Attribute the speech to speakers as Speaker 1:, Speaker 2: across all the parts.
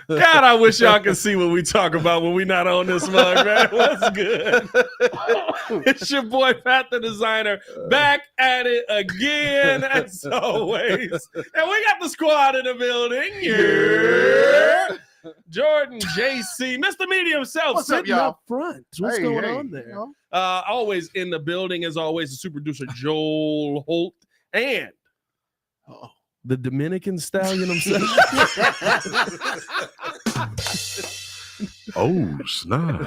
Speaker 1: God, I wish y'all could see what we talk about when we not on this mug, man. What's good? It's your boy, Pat the Designer, back at it again, as always. And we got the squad in the building. Yeah. Jordan, JC, Mr. Media himself,
Speaker 2: What's up,
Speaker 1: sitting
Speaker 2: y'all?
Speaker 1: up front. What's going on there?
Speaker 2: You know?
Speaker 1: Always in the building, as always, the super producer Joel Holt and the Dominican stallion himself.
Speaker 3: Oh, snap.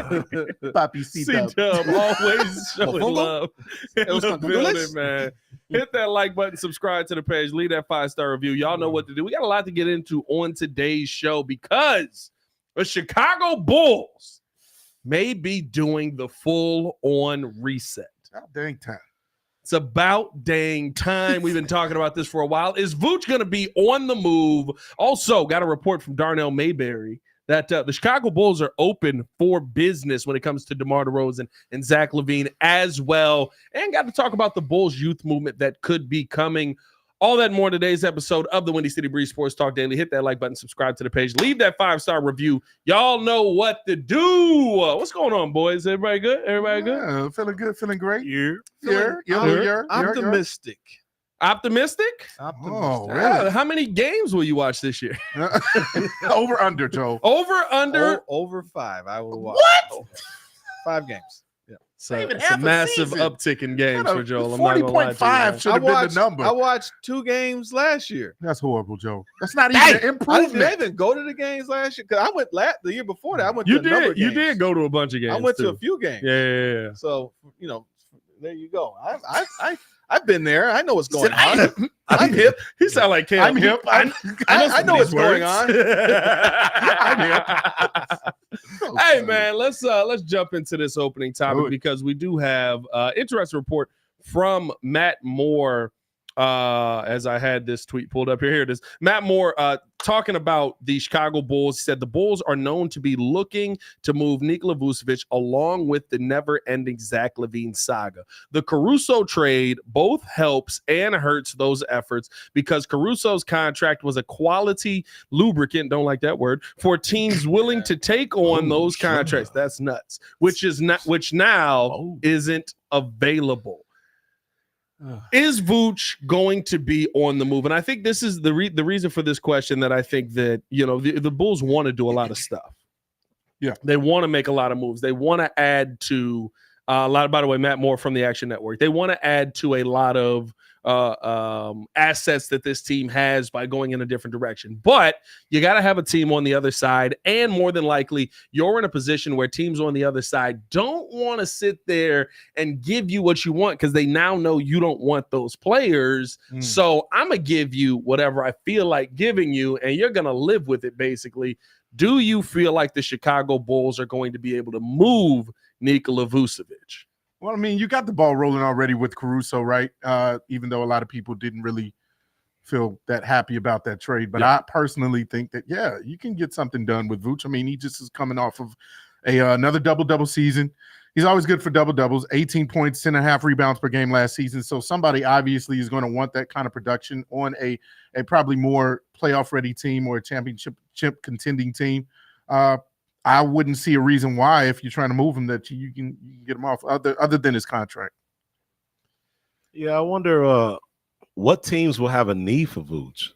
Speaker 2: Papi
Speaker 1: C-Dub always showing love in the building, man. Hit that like button, subscribe to the page, leave that 5-star review. Y'all know what to do. We got a lot to get into on today's show because the Chicago Bulls may be doing the full-on reset.
Speaker 2: Oh, dang time.
Speaker 1: It's about dang time. We've been talking about this for a while. Is Vooch going to be on the move? Also, got a report from Darnell Mayberry that the Chicago Bulls are open for business when it comes to DeMar DeRozan and Zach Lavine as well. And got to talk about the Bulls youth movement that could be coming. All that and more in today's episode of the Windy City Breeze Sports Talk Daily. Hit that like button, subscribe to the page, leave that 5-star review. Y'all know what to do. What's going on, boys? Everybody good? Everybody good?
Speaker 2: Feeling good, feeling great.
Speaker 1: You're
Speaker 4: optimistic.
Speaker 1: Optimistic?
Speaker 2: Oh, really?
Speaker 1: How many games will you watch this year?
Speaker 2: Over under, Joe.
Speaker 1: Over under
Speaker 4: Over 5. I will watch.
Speaker 1: What?
Speaker 4: 5 games.
Speaker 1: So
Speaker 2: Even
Speaker 1: it's a
Speaker 2: half a
Speaker 1: massive
Speaker 2: season.
Speaker 1: uptick in games for Joel. I'm
Speaker 2: 40.5 should have been the number.
Speaker 4: I watched 2 games last year.
Speaker 2: That's horrible, Joe. That's not even an
Speaker 4: I didn't
Speaker 2: improvement.
Speaker 4: even go to the games last year because I went the year before that. I went
Speaker 1: You
Speaker 4: to a number of
Speaker 1: did. You
Speaker 4: games.
Speaker 1: did go to a bunch of games.
Speaker 4: I went to
Speaker 1: too.
Speaker 4: a few games.
Speaker 1: Yeah.
Speaker 4: So there you go. I've been there. I know what's going on. I'm hip.
Speaker 1: He sound like Cam.
Speaker 2: I'm hip.
Speaker 4: I know what's going on.
Speaker 1: I'm hip. Hey man, let's jump into this opening topic because we do have interesting report from Matt Moore. As I had this tweet pulled up here it is. Matt Moore talking about the Chicago Bulls. He said the Bulls are known to be looking to move Nikola Vucevic along with the never-ending Zach Lavine saga. The Caruso trade both helps and hurts those efforts because Caruso's contract was a quality lubricant, don't like that word, for teams willing to take on those contracts. That's nuts. Which now isn't available. Is Vooch going to be on the move? And I think this is the reason for this question that I think that, the Bulls want to do a lot of stuff.
Speaker 2: Yeah.
Speaker 1: They want to make a lot of moves. They want to add to a lot. By the way, Matt Moore from the Action Network. They want to add to a lot of assets that this team has by going in a different direction. But you got to have a team on the other side. And more than likely, you're in a position where teams on the other side don't want to sit there and give you what you want because they now know you don't want those players. So I'm going to give you whatever I feel like giving you, and you're going to live with it, basically. Do you feel like the Chicago Bulls are going to be able to move Nikola Vucevic?
Speaker 2: Well, I mean, you got the ball rolling already with Caruso, right? Even though a lot of people didn't really feel that happy about that trade. But I personally think that, you can get something done with Vooch. I mean, he just is coming off of another double-double season. He's always good for double-doubles, 18 points, 10.5 rebounds per game last season. So somebody obviously is going to want that kind of production on a probably more playoff-ready team or a championship contending team. I wouldn't see a reason why, if you're trying to move him, that you can get him off other than his contract.
Speaker 3: Yeah, I wonder what teams will have a need for Vooch.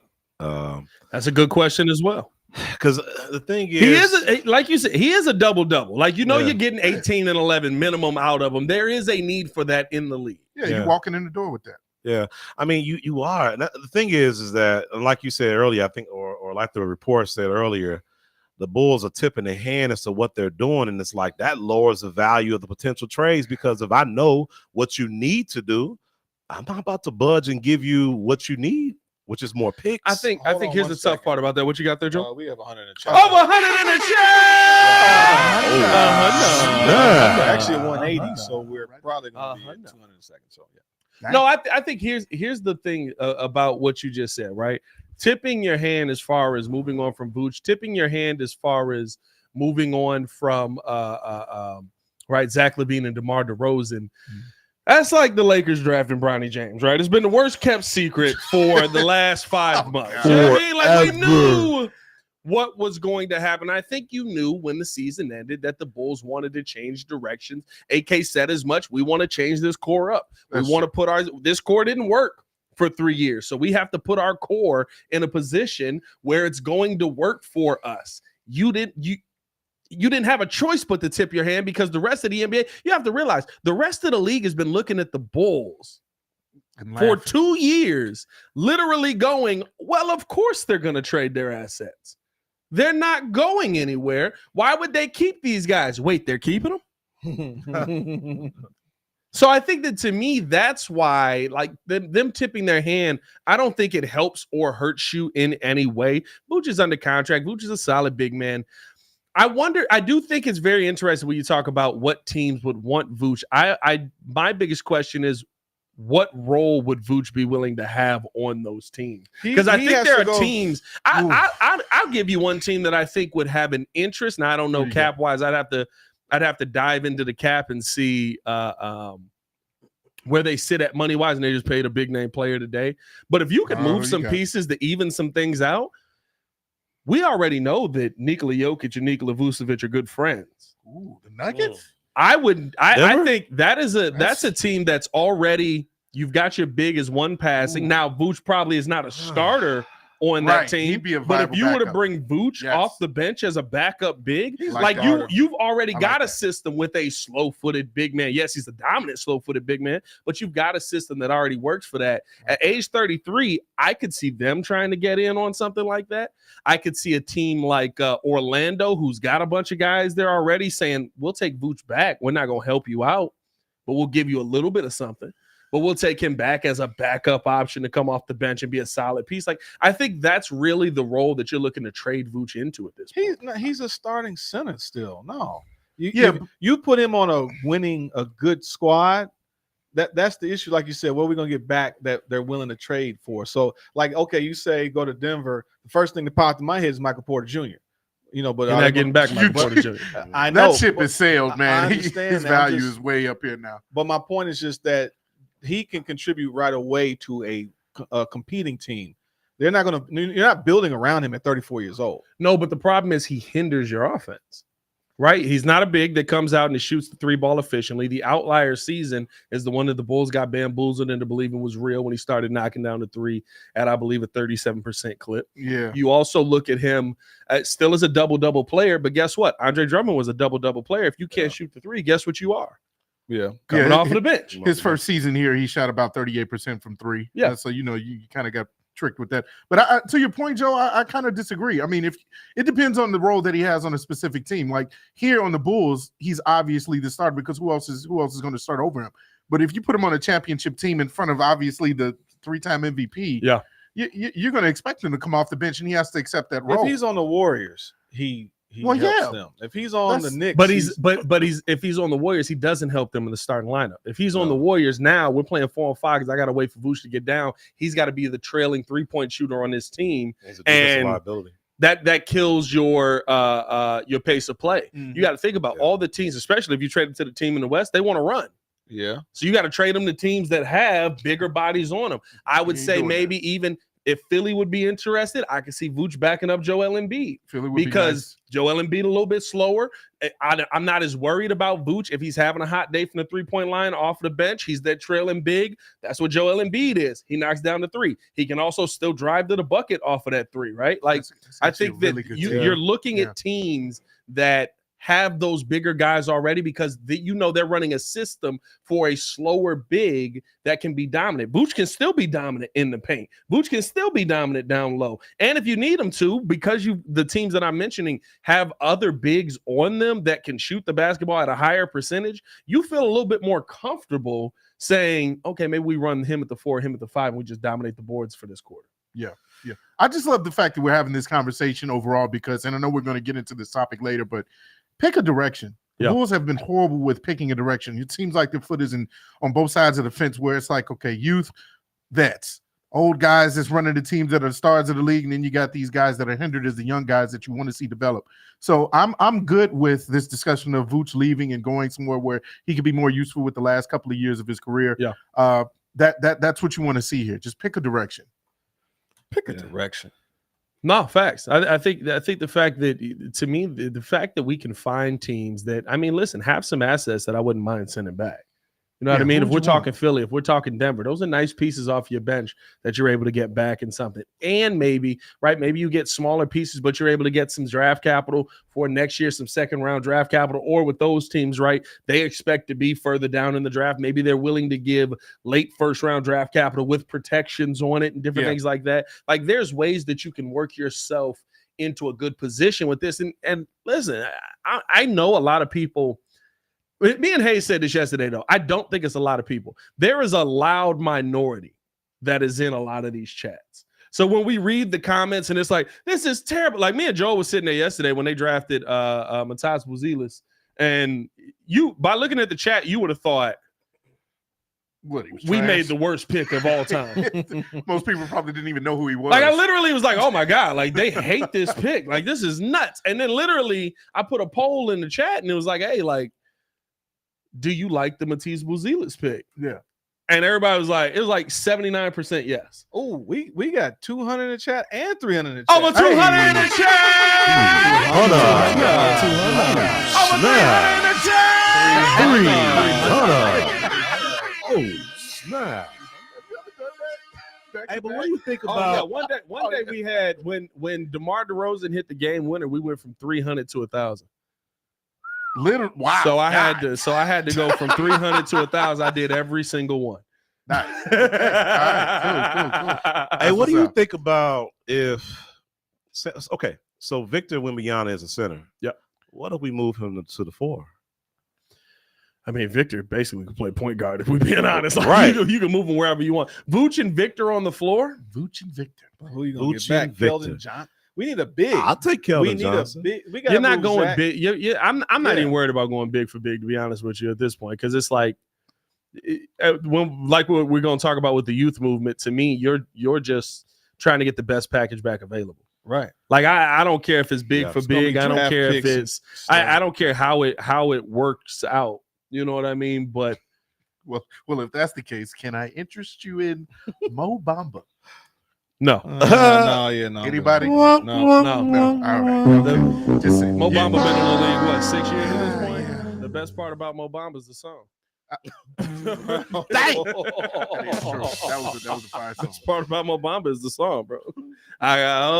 Speaker 1: That's a good question as well.
Speaker 3: Because the thing is,
Speaker 1: he is like you said, he is a double-double. Like, you're getting 18 and 11 minimum out of him. There is a need for that in the league.
Speaker 2: Yeah, you're walking in the door with that.
Speaker 3: Yeah, I mean, you are. And the thing is that, like you said earlier, I think, or like the report said earlier, the Bulls are tipping their hand as to what they're doing, and it's like that lowers the value of the potential trades because if I know what you need to do, I'm not about to budge and give you what you need, which is more picks.
Speaker 1: I think here's the tough part about that. What you got there, Joe?
Speaker 4: We have 100 in the chat.
Speaker 1: Over 100 in the chat.
Speaker 4: Actually 180, so we're probably going to be at 200 in a second. So
Speaker 1: No, I think here's the thing about what you just said, right? Tipping your hand as far as moving on from Vooch, tipping your hand as far as moving on from Zach Lavine and DeMar DeRozan. That's like the Lakers drafting Bronny James, right? It's been the worst kept secret for the last 5 months. You know what I mean? Like, what was going to happen. I think you knew when the season ended that the Bulls wanted to change directions. AK said as much. We want to change this core up. We want to put this core didn't work for 3 years. So we have to put our core in a position where it's going to work for us. You didn't have a choice but to tip your hand because the rest of the NBA, you have to realize the rest of the league has been looking at the Bulls for 2 years, literally going, well, of course they're going to trade their assets. They're not going anywhere. Why would they keep these guys? Wait, they're keeping them? So I think that to me, that's why, like them tipping their hand, I don't think it helps or hurts you in any way. Vooch is under contract. Vooch is a solid big man. I do think it's very interesting when you talk about what teams would want Vooch. My biggest question is, what role would Vooch be willing to have on those teams? Because I think there are teams. I'll give you one team that I think would have an interest. Now I don't know cap wise. I'd have to dive into the cap and see where they sit at money wise, and they just paid a big name player today. But if you could move some pieces to even some things out, we already know that Nikola Jokic and Nikola Vucevic are good friends.
Speaker 2: Ooh, the Nuggets.
Speaker 1: I think that's a team that's already, you've got your big as one passing. Now Vooch probably is not a starter on that team, but if you were to bring Vooch off the bench as a backup big, you've already got a system with a slow-footed big man. Yes, he's a dominant slow-footed big man, but you've got a system that already works for that. At age 33, I could see them trying to get in on something like that. I could see a team like Orlando, who's got a bunch of guys there already, saying, we'll take Vooch back. We're not going to help you out, but we'll give you a little bit of something. But we'll take him back as a backup option to come off the bench and be a solid piece. Like, I think that's really the role that you're looking to trade Vooch into at this point.
Speaker 4: He's a starting center still. No. You put him on a good squad. That's the issue. Like you said, what are we going to get back that they're willing to trade for? So, like, okay, you say go to Denver. The first thing that popped in my head is Michael Porter Jr. But
Speaker 1: you're not getting back Michael Porter Jr.
Speaker 2: I know. That ship is sailed, man. His value is way up here now.
Speaker 4: But my point is just that he can contribute right away to a competing team. You're not building around him at 34 years old.
Speaker 1: No, but the problem is he hinders your offense, right? He's not a big that comes out and shoots the three ball efficiently. The outlier season is the one that the Bulls got bamboozled into believing was real when he started knocking down the three at, I believe, a 37% clip.
Speaker 2: Yeah.
Speaker 1: You also look at him still as a double-double player, but guess what? Andre Drummond was a double-double player. If you can't shoot the three, guess what you are?
Speaker 4: Yeah,
Speaker 1: coming off of the bench.
Speaker 2: His first season here, he shot about 38% from three.
Speaker 1: Yeah,
Speaker 2: so you kind of got tricked with that. But to your point, Joe, I kind of disagree. I mean, if it depends on the role that he has on a specific team. Like here on the Bulls, he's obviously the starter because who else is going to start over him? But if you put him on a championship team in front of obviously the 3-time MVP, you're going to expect him to come off the bench, and he has to accept that role.
Speaker 4: If he's on the Warriors, he helps them. If he's on the Knicks,
Speaker 1: but if he's on the Warriors, he doesn't help them in the starting lineup. If he's on the Warriors now, we're playing 4-on-5 because I got to wait for Vooch to get down. He's got to be the trailing 3-point shooter on this team, and
Speaker 3: liability.
Speaker 1: That kills your pace of play. Mm-hmm. You got to think about all the teams, especially if you trade them to the team in the West, they want to run.
Speaker 4: Yeah,
Speaker 1: so you got to trade them to teams that have bigger bodies on them. I would say maybe even. If Philly would be interested, I could see Vooch backing up Joel Embiid because Joel Embiid a little bit slower. I'm not as worried about Vooch if he's having a hot day from the 3-point line off the bench. He's that trailing big. That's what Joel Embiid is. He knocks down the three. He can also still drive to the bucket off of that three, right? Like I think that you're looking at teams that have those bigger guys already because they're running a system for a slower big that can be dominant. Vooch can still be dominant in the paint. Vooch can still be dominant down low. And if you need them to, because the teams that I'm mentioning have other bigs on them that can shoot the basketball at a higher percentage, you feel a little bit more comfortable saying, okay, maybe we run him at the 4, him at the 5, and we just dominate the boards for this quarter.
Speaker 2: Yeah. I just love the fact that we're having this conversation overall because, and I know we're going to get into this topic later, but pick a direction. The Bulls have been horrible with picking a direction. It seems like the foot is on both sides of the fence where it's like, okay, youth, vets, old guys that's running the teams that are the stars of the league, and then you got these guys that are hindered as the young guys that you want to see develop. So I'm good with this discussion of Vooch leaving and going somewhere where he could be more useful with the last couple of years of his career. That's what you want to see here. Just pick a direction.
Speaker 1: Pick a direction. No, facts. I think the fact that, to me, the fact that we can find teams that, I mean, listen, have some assets that I wouldn't mind sending back. You know what I mean? If we're talking Philly, if we're talking Denver, those are nice pieces off your bench that you're able to get back in something. And maybe you get smaller pieces, but you're able to get some draft capital for next year, some second-round draft capital. Or with those teams, right, they expect to be further down in the draft. Maybe they're willing to give late first-round draft capital with protections on it and different things like that. Like, there's ways that you can work yourself into a good position with this. And listen, I know a lot of people. Me and Hayes said this yesterday, though. I don't think it's a lot of people. There is a loud minority that is in a lot of these chats. So when we read the comments and it's like, this is terrible. Like, me and Joel was sitting there yesterday when they drafted Matas Buzelis. And you, by looking at the chat, you would have thought, we made the worst pick of all time.
Speaker 2: Most people probably didn't even know who he was.
Speaker 1: Like, I literally was like, oh my God, like, they hate this pick. Like, this is nuts. And then literally I put a poll in the chat and it was like, hey, like, do you like the Matisse Buzelis pick?
Speaker 2: Yeah. And
Speaker 1: everybody was like, it was like 79% yes.
Speaker 4: Oh, we got 200 in the chat and 300 in the chat.
Speaker 1: Over 200 in the chat.
Speaker 3: Hold on.
Speaker 1: Over 300 in the chat.
Speaker 3: Oh, snap. Hey, but what do you think about
Speaker 1: one day we had when DeMar DeRozan hit the game winner, we went from 300 to 1,000.
Speaker 2: Literally, wow.
Speaker 1: So I had to go from 300 to 1,000. I did every single one.
Speaker 2: Nice. Okay. All right. Cool.
Speaker 3: Hey, what do you think about if? Okay, so Victor Wembanyama is a center.
Speaker 1: Yep.
Speaker 3: What if we move him to the 4?
Speaker 1: I mean, Victor basically could play point guard if we're being honest. Like,
Speaker 3: right.
Speaker 1: You can move him wherever you want. Vooch and Victor on the floor.
Speaker 2: Vooch and Victor.
Speaker 4: Who you gonna get back? Keldon Johnson. We need a big.
Speaker 3: I'll take Keldon Johnson.
Speaker 1: You're not going Zach. Big. I'm not even worried about going big for big, to be honest with you at this point, because it's like, like what we're going to talk about with the youth movement. To me, you're just trying to get the best package back available.
Speaker 4: Right.
Speaker 1: Like, I don't care if it's big for big. I don't care if it's. I don't care how it works out. You know what I mean? But
Speaker 2: well, if that's the case, can I interest you in Mo Bamba?
Speaker 1: No.
Speaker 4: No.
Speaker 2: Anybody?
Speaker 1: No.
Speaker 2: All right.
Speaker 1: Just say, Mo Bamba been in the league, what, 6 years at this point? Yeah. The best part about Mo Bamba is the song.
Speaker 2: Dang. That was a fire song.
Speaker 1: The best part about Mo Bamba is the song, bro. I got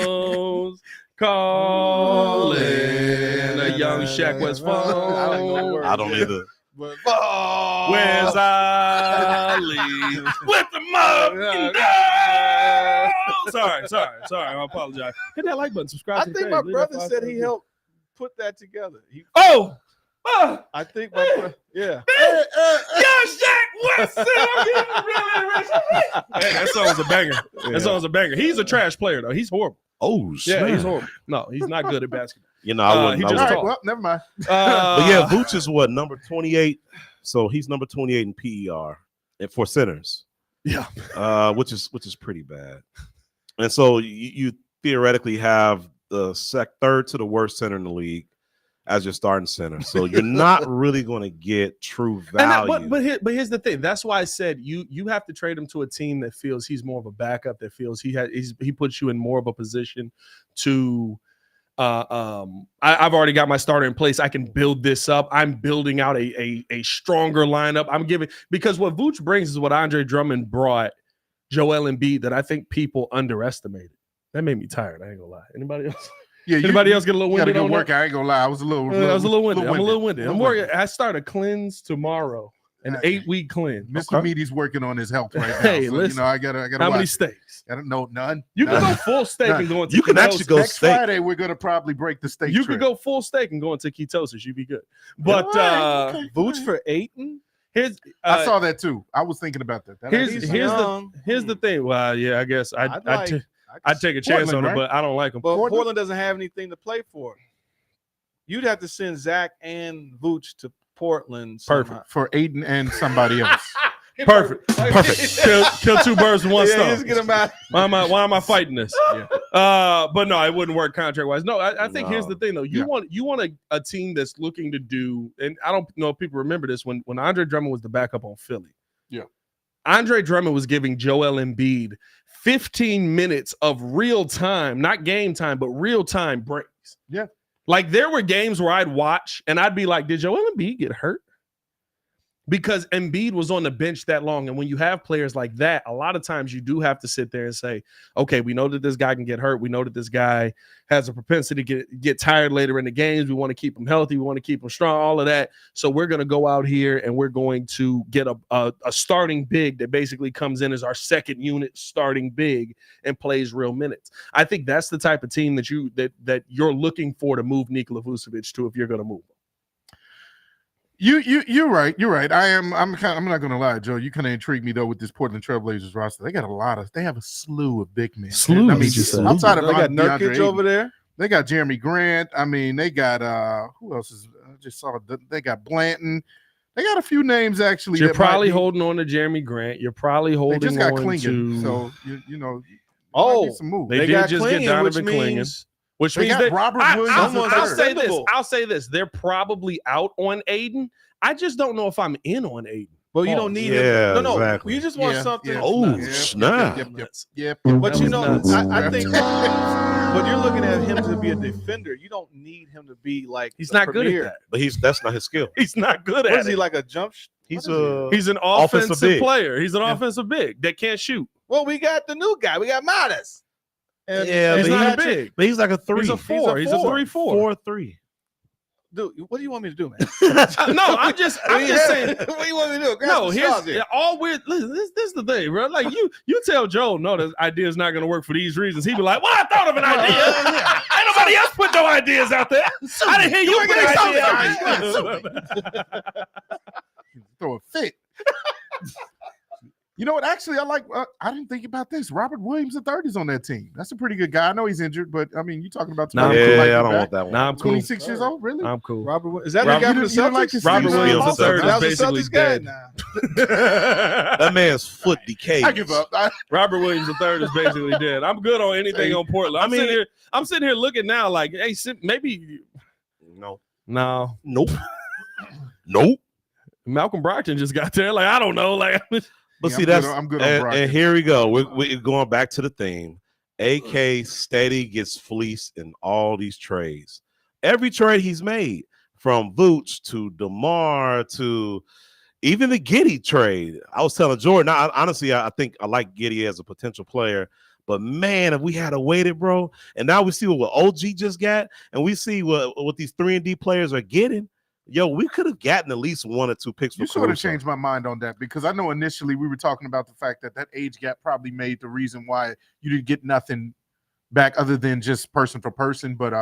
Speaker 1: O's calling a young Shaq West phone.
Speaker 3: I don't either.
Speaker 1: Where's Ali with the mug? Sorry. I apologize. Hit that like button. Subscribe.
Speaker 4: I think my brother said he helped put that together.
Speaker 1: I
Speaker 4: think my brother. Yeah.
Speaker 1: Yo, Shaq West. Hey, that song's a banger. That song's a banger. He's a trash player though. He's horrible.
Speaker 3: Oh,
Speaker 1: yeah, he's horrible. No, he's not good at basketball.
Speaker 3: You know, I wouldn't.
Speaker 2: All right, well, never mind.
Speaker 3: But yeah, Vooch is what, number 28. So he's number 28 in PER and for centers.
Speaker 1: Yeah,
Speaker 3: which is pretty bad. And so you theoretically have the third to the worst center in the league as your starting center. So you're not really going to get true value.
Speaker 1: But here's the thing. That's why I said you have to trade him to a team that feels he's more of a backup, that feels he puts you in more of a position to. I've already got my starter in place. I can build this up. I'm building out a stronger lineup. I'm giving, because what Vooch brings is what Andre Drummond brought Joel Embiid that I think people underestimated. That made me tired. I ain't gonna lie. Anybody else?
Speaker 2: Yeah,
Speaker 1: anybody else get a little winded on work?
Speaker 2: I ain't gonna lie. I was a little
Speaker 1: winded. I'm a little winded. I start a cleanse tomorrow. An 8-week cleanse.
Speaker 2: Mr. Meaty's working on his health right now.
Speaker 1: Hey,
Speaker 2: so,
Speaker 1: listen,
Speaker 2: I gotta.
Speaker 1: How many steaks?
Speaker 2: I don't know. None.
Speaker 1: You can go full steak and go into.
Speaker 3: You can actually go
Speaker 2: next
Speaker 3: steak.
Speaker 2: Friday. We're gonna probably break the steak.
Speaker 1: You could go full steak and go into ketosis. You'd be good. But
Speaker 4: Boots for Ayton.
Speaker 2: I saw that too. I was thinking about that.
Speaker 1: Here's the thing. Well, yeah, I guess I'd take a chance on it, but I don't like him.
Speaker 4: But Portland doesn't have anything to play for. You'd have to send Zach and Vooch to Portland.
Speaker 2: Perfect for Aiden and somebody else.
Speaker 1: Perfect. Kill two birds with one stone.
Speaker 4: Just get them out.
Speaker 1: Why am I fighting this? But no, it wouldn't work contract wise. No, I think here's the thing though. You want a team that's looking to do, and I don't know if people remember this when Andre Drummond was the backup on Philly.
Speaker 2: Yeah.
Speaker 1: Andre Drummond was giving Joel Embiid 15 minutes of real time, not game time, but real time breaks.
Speaker 2: Yeah.
Speaker 1: Like there were games where I'd watch and I'd be like, did Joel Embiid get hurt? Because Embiid was on the bench that long. And when you have players like that, a lot of times you do have to sit there and say, okay, we know that this guy can get hurt. We know that this guy has a propensity to get tired later in the games. We want to keep him healthy. We want to keep him strong, all of that. So we're going to go out here and we're going to get a starting big that basically comes in as our second unit starting big and plays real minutes. I think that's the type of team that you're looking for to move Nikola Vucevic to if you're going to move him.
Speaker 2: You're right. You're right. I'm not gonna lie, Joe. You kind of intrigued me though with this Portland Trailblazers roster. They have a slew of big men.
Speaker 1: Slew.
Speaker 2: I mean, outside of
Speaker 4: they got Nurkic over there.
Speaker 2: They got Jeremy Grant. I mean, they got who else is? I just saw they got Blanton. They got a few names actually.
Speaker 1: You're probably holding on to Jeremy Grant. You're probably holding
Speaker 2: they just got
Speaker 1: on
Speaker 2: Clingan,
Speaker 1: to.
Speaker 2: so you know.
Speaker 4: Some
Speaker 2: moves.
Speaker 1: They did just get Donovan Clingan. Which means that
Speaker 2: Robert Williams.
Speaker 1: I'll say this. They're probably out on Aiden. I just don't know if I'm in on Aiden.
Speaker 4: But you don't need
Speaker 3: him.
Speaker 4: No,
Speaker 3: exactly.
Speaker 4: You just want something.
Speaker 2: Yeah.
Speaker 3: Oh, snap.
Speaker 2: Yep.
Speaker 4: But you know, I think but you're looking at him to be a defender. You don't need him to be like
Speaker 1: he's not good at that.
Speaker 3: But that's not his skill.
Speaker 1: He's not good at it.
Speaker 4: Is he like a jump?
Speaker 1: He's an offensive player. He's an offensive big that can't shoot.
Speaker 4: Well, we got the new guy. We got Modest.
Speaker 3: And
Speaker 1: he's not big.
Speaker 3: But he's like a 3.
Speaker 1: He's a 4. He's a 3-4.
Speaker 3: 4-3.
Speaker 4: Dude, what do you want me to do, man?
Speaker 1: No, I'm just saying.
Speaker 4: What do you want me to do?
Speaker 1: No, listen, this is the thing, bro. Like you tell Joe, no, the idea is not going to work for these reasons. He'd be like, well, I thought of an idea. Ain't nobody else put no ideas out there. I didn't hear you put ideas.
Speaker 2: Throw a fit. You know what? Actually, I didn't think about this. Robert Williams III is on that team. That's a pretty good guy. I know he's injured, but I mean, you talking about?
Speaker 3: I don't want that one.
Speaker 1: Nah, I'm cool.
Speaker 2: 26 years old, really?
Speaker 1: I'm cool.
Speaker 4: Is that the guy from the Celtics?
Speaker 1: Robert Williams III is basically dead.
Speaker 3: That man's foot decayed.
Speaker 2: I give up.
Speaker 1: Robert Williams III is basically dead. I'm good on anything on Portland. I'm sitting here looking now, like, hey, maybe
Speaker 3: no.
Speaker 1: Nope. Malcolm Brogdon just got there. Like, I don't know, like.
Speaker 3: But see, I'm good on and here we go. We're going back to the theme. AK steady gets fleeced in all these trades. Every trade he's made, from Vooch to Demar to even the Giddey trade. I was telling Jordan, honestly, I think I like Giddey as a potential player. But man, if we had waited, bro, and now we see what OG just got, and we see what these 3-and-D players are getting. Yo, we could have gotten at least 1 or 2 picks.
Speaker 2: You sort of changed my mind on that, because I know initially we were talking about the fact that age gap probably made the reason why you didn't get nothing back other than just person for person. But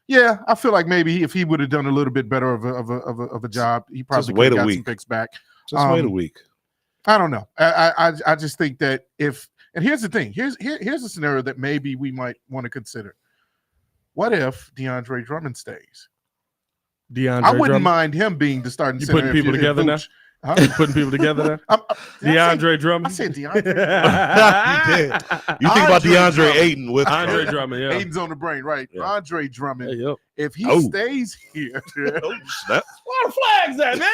Speaker 2: yeah, I feel like maybe if he would have done a little bit better of a job, he probably could have got some picks back.
Speaker 3: Just wait a week.
Speaker 2: I don't know. I just think that and here's the thing. Here's a scenario that maybe we might want to consider. What if DeAndre Drummond stays? I wouldn't mind him being the starting center.
Speaker 1: You putting people together now? Huh? You putting people together now? DeAndre Drummond.
Speaker 2: I said DeAndre.
Speaker 3: You did. You think about DeAndre Ayton with
Speaker 1: Andre Drummond? Yeah,
Speaker 2: Ayton's on the brain, right? Yeah. Andre Drummond.
Speaker 1: Hey,
Speaker 2: if he stays here,
Speaker 1: where the flags at, man?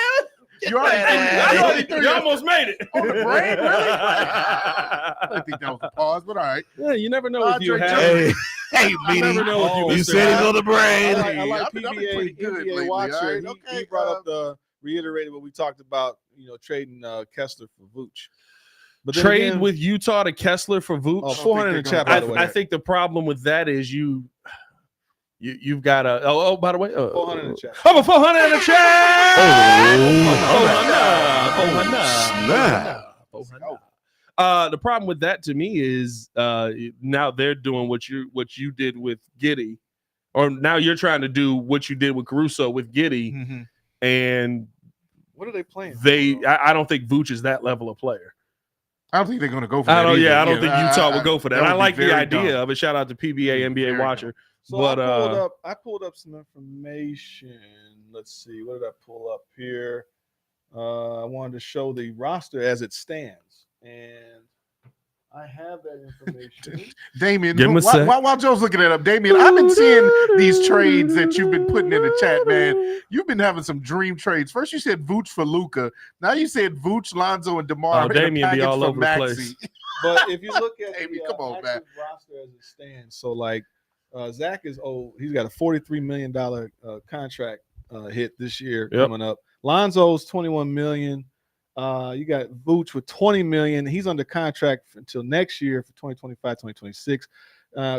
Speaker 1: You almost made it.
Speaker 2: On the brain, really? I think that was a pause, but all right.
Speaker 1: Yeah, you never know if you have.
Speaker 3: Hey,
Speaker 1: you never know if
Speaker 3: you said he's on the brain.
Speaker 4: I like PBA watcher. He brought up reiterated what we talked about. Trading Kessler for Vooch. But
Speaker 1: trade with Utah to Kessler for Vooch.
Speaker 4: 400 in the chat.
Speaker 1: I think the problem with that is you've got a by the way
Speaker 4: 400 in the chat.
Speaker 1: Oh, 400 in the chat. The problem with that to me is now they're doing what you did with Giddey, or now you're trying to do what you did with Caruso with Giddey, and
Speaker 4: what are they playing?
Speaker 1: I don't think Vooch is that level of player.
Speaker 2: I don't think they're going to go for that.
Speaker 1: I don't think Utah will go for that. I like the idea of it. Shout out to PBA NBA watcher.
Speaker 4: So but I pulled up some information. Let's see, what did I pull up here? I wanted to show the roster as it stands, and I have that information.
Speaker 2: Damien,
Speaker 1: Give him a sec.
Speaker 2: while Joe's looking it up, Damien, I've been seeing these trades that you've been putting in the chat, man. You've been having some dream trades. First, you said Vooch for Luka. Now you said Vooch, Lonzo, and DeMar.
Speaker 1: Oh, Damien be all over the place.
Speaker 4: But if you look at
Speaker 2: Damien,
Speaker 4: the
Speaker 2: come on,
Speaker 4: active roster as it stands, so like Zach is old. He's got a $43 million contract hit this year coming up. Lonzo's $21 million. You got Vooch with $20 million. He's under contract until next year for 2025, 2026.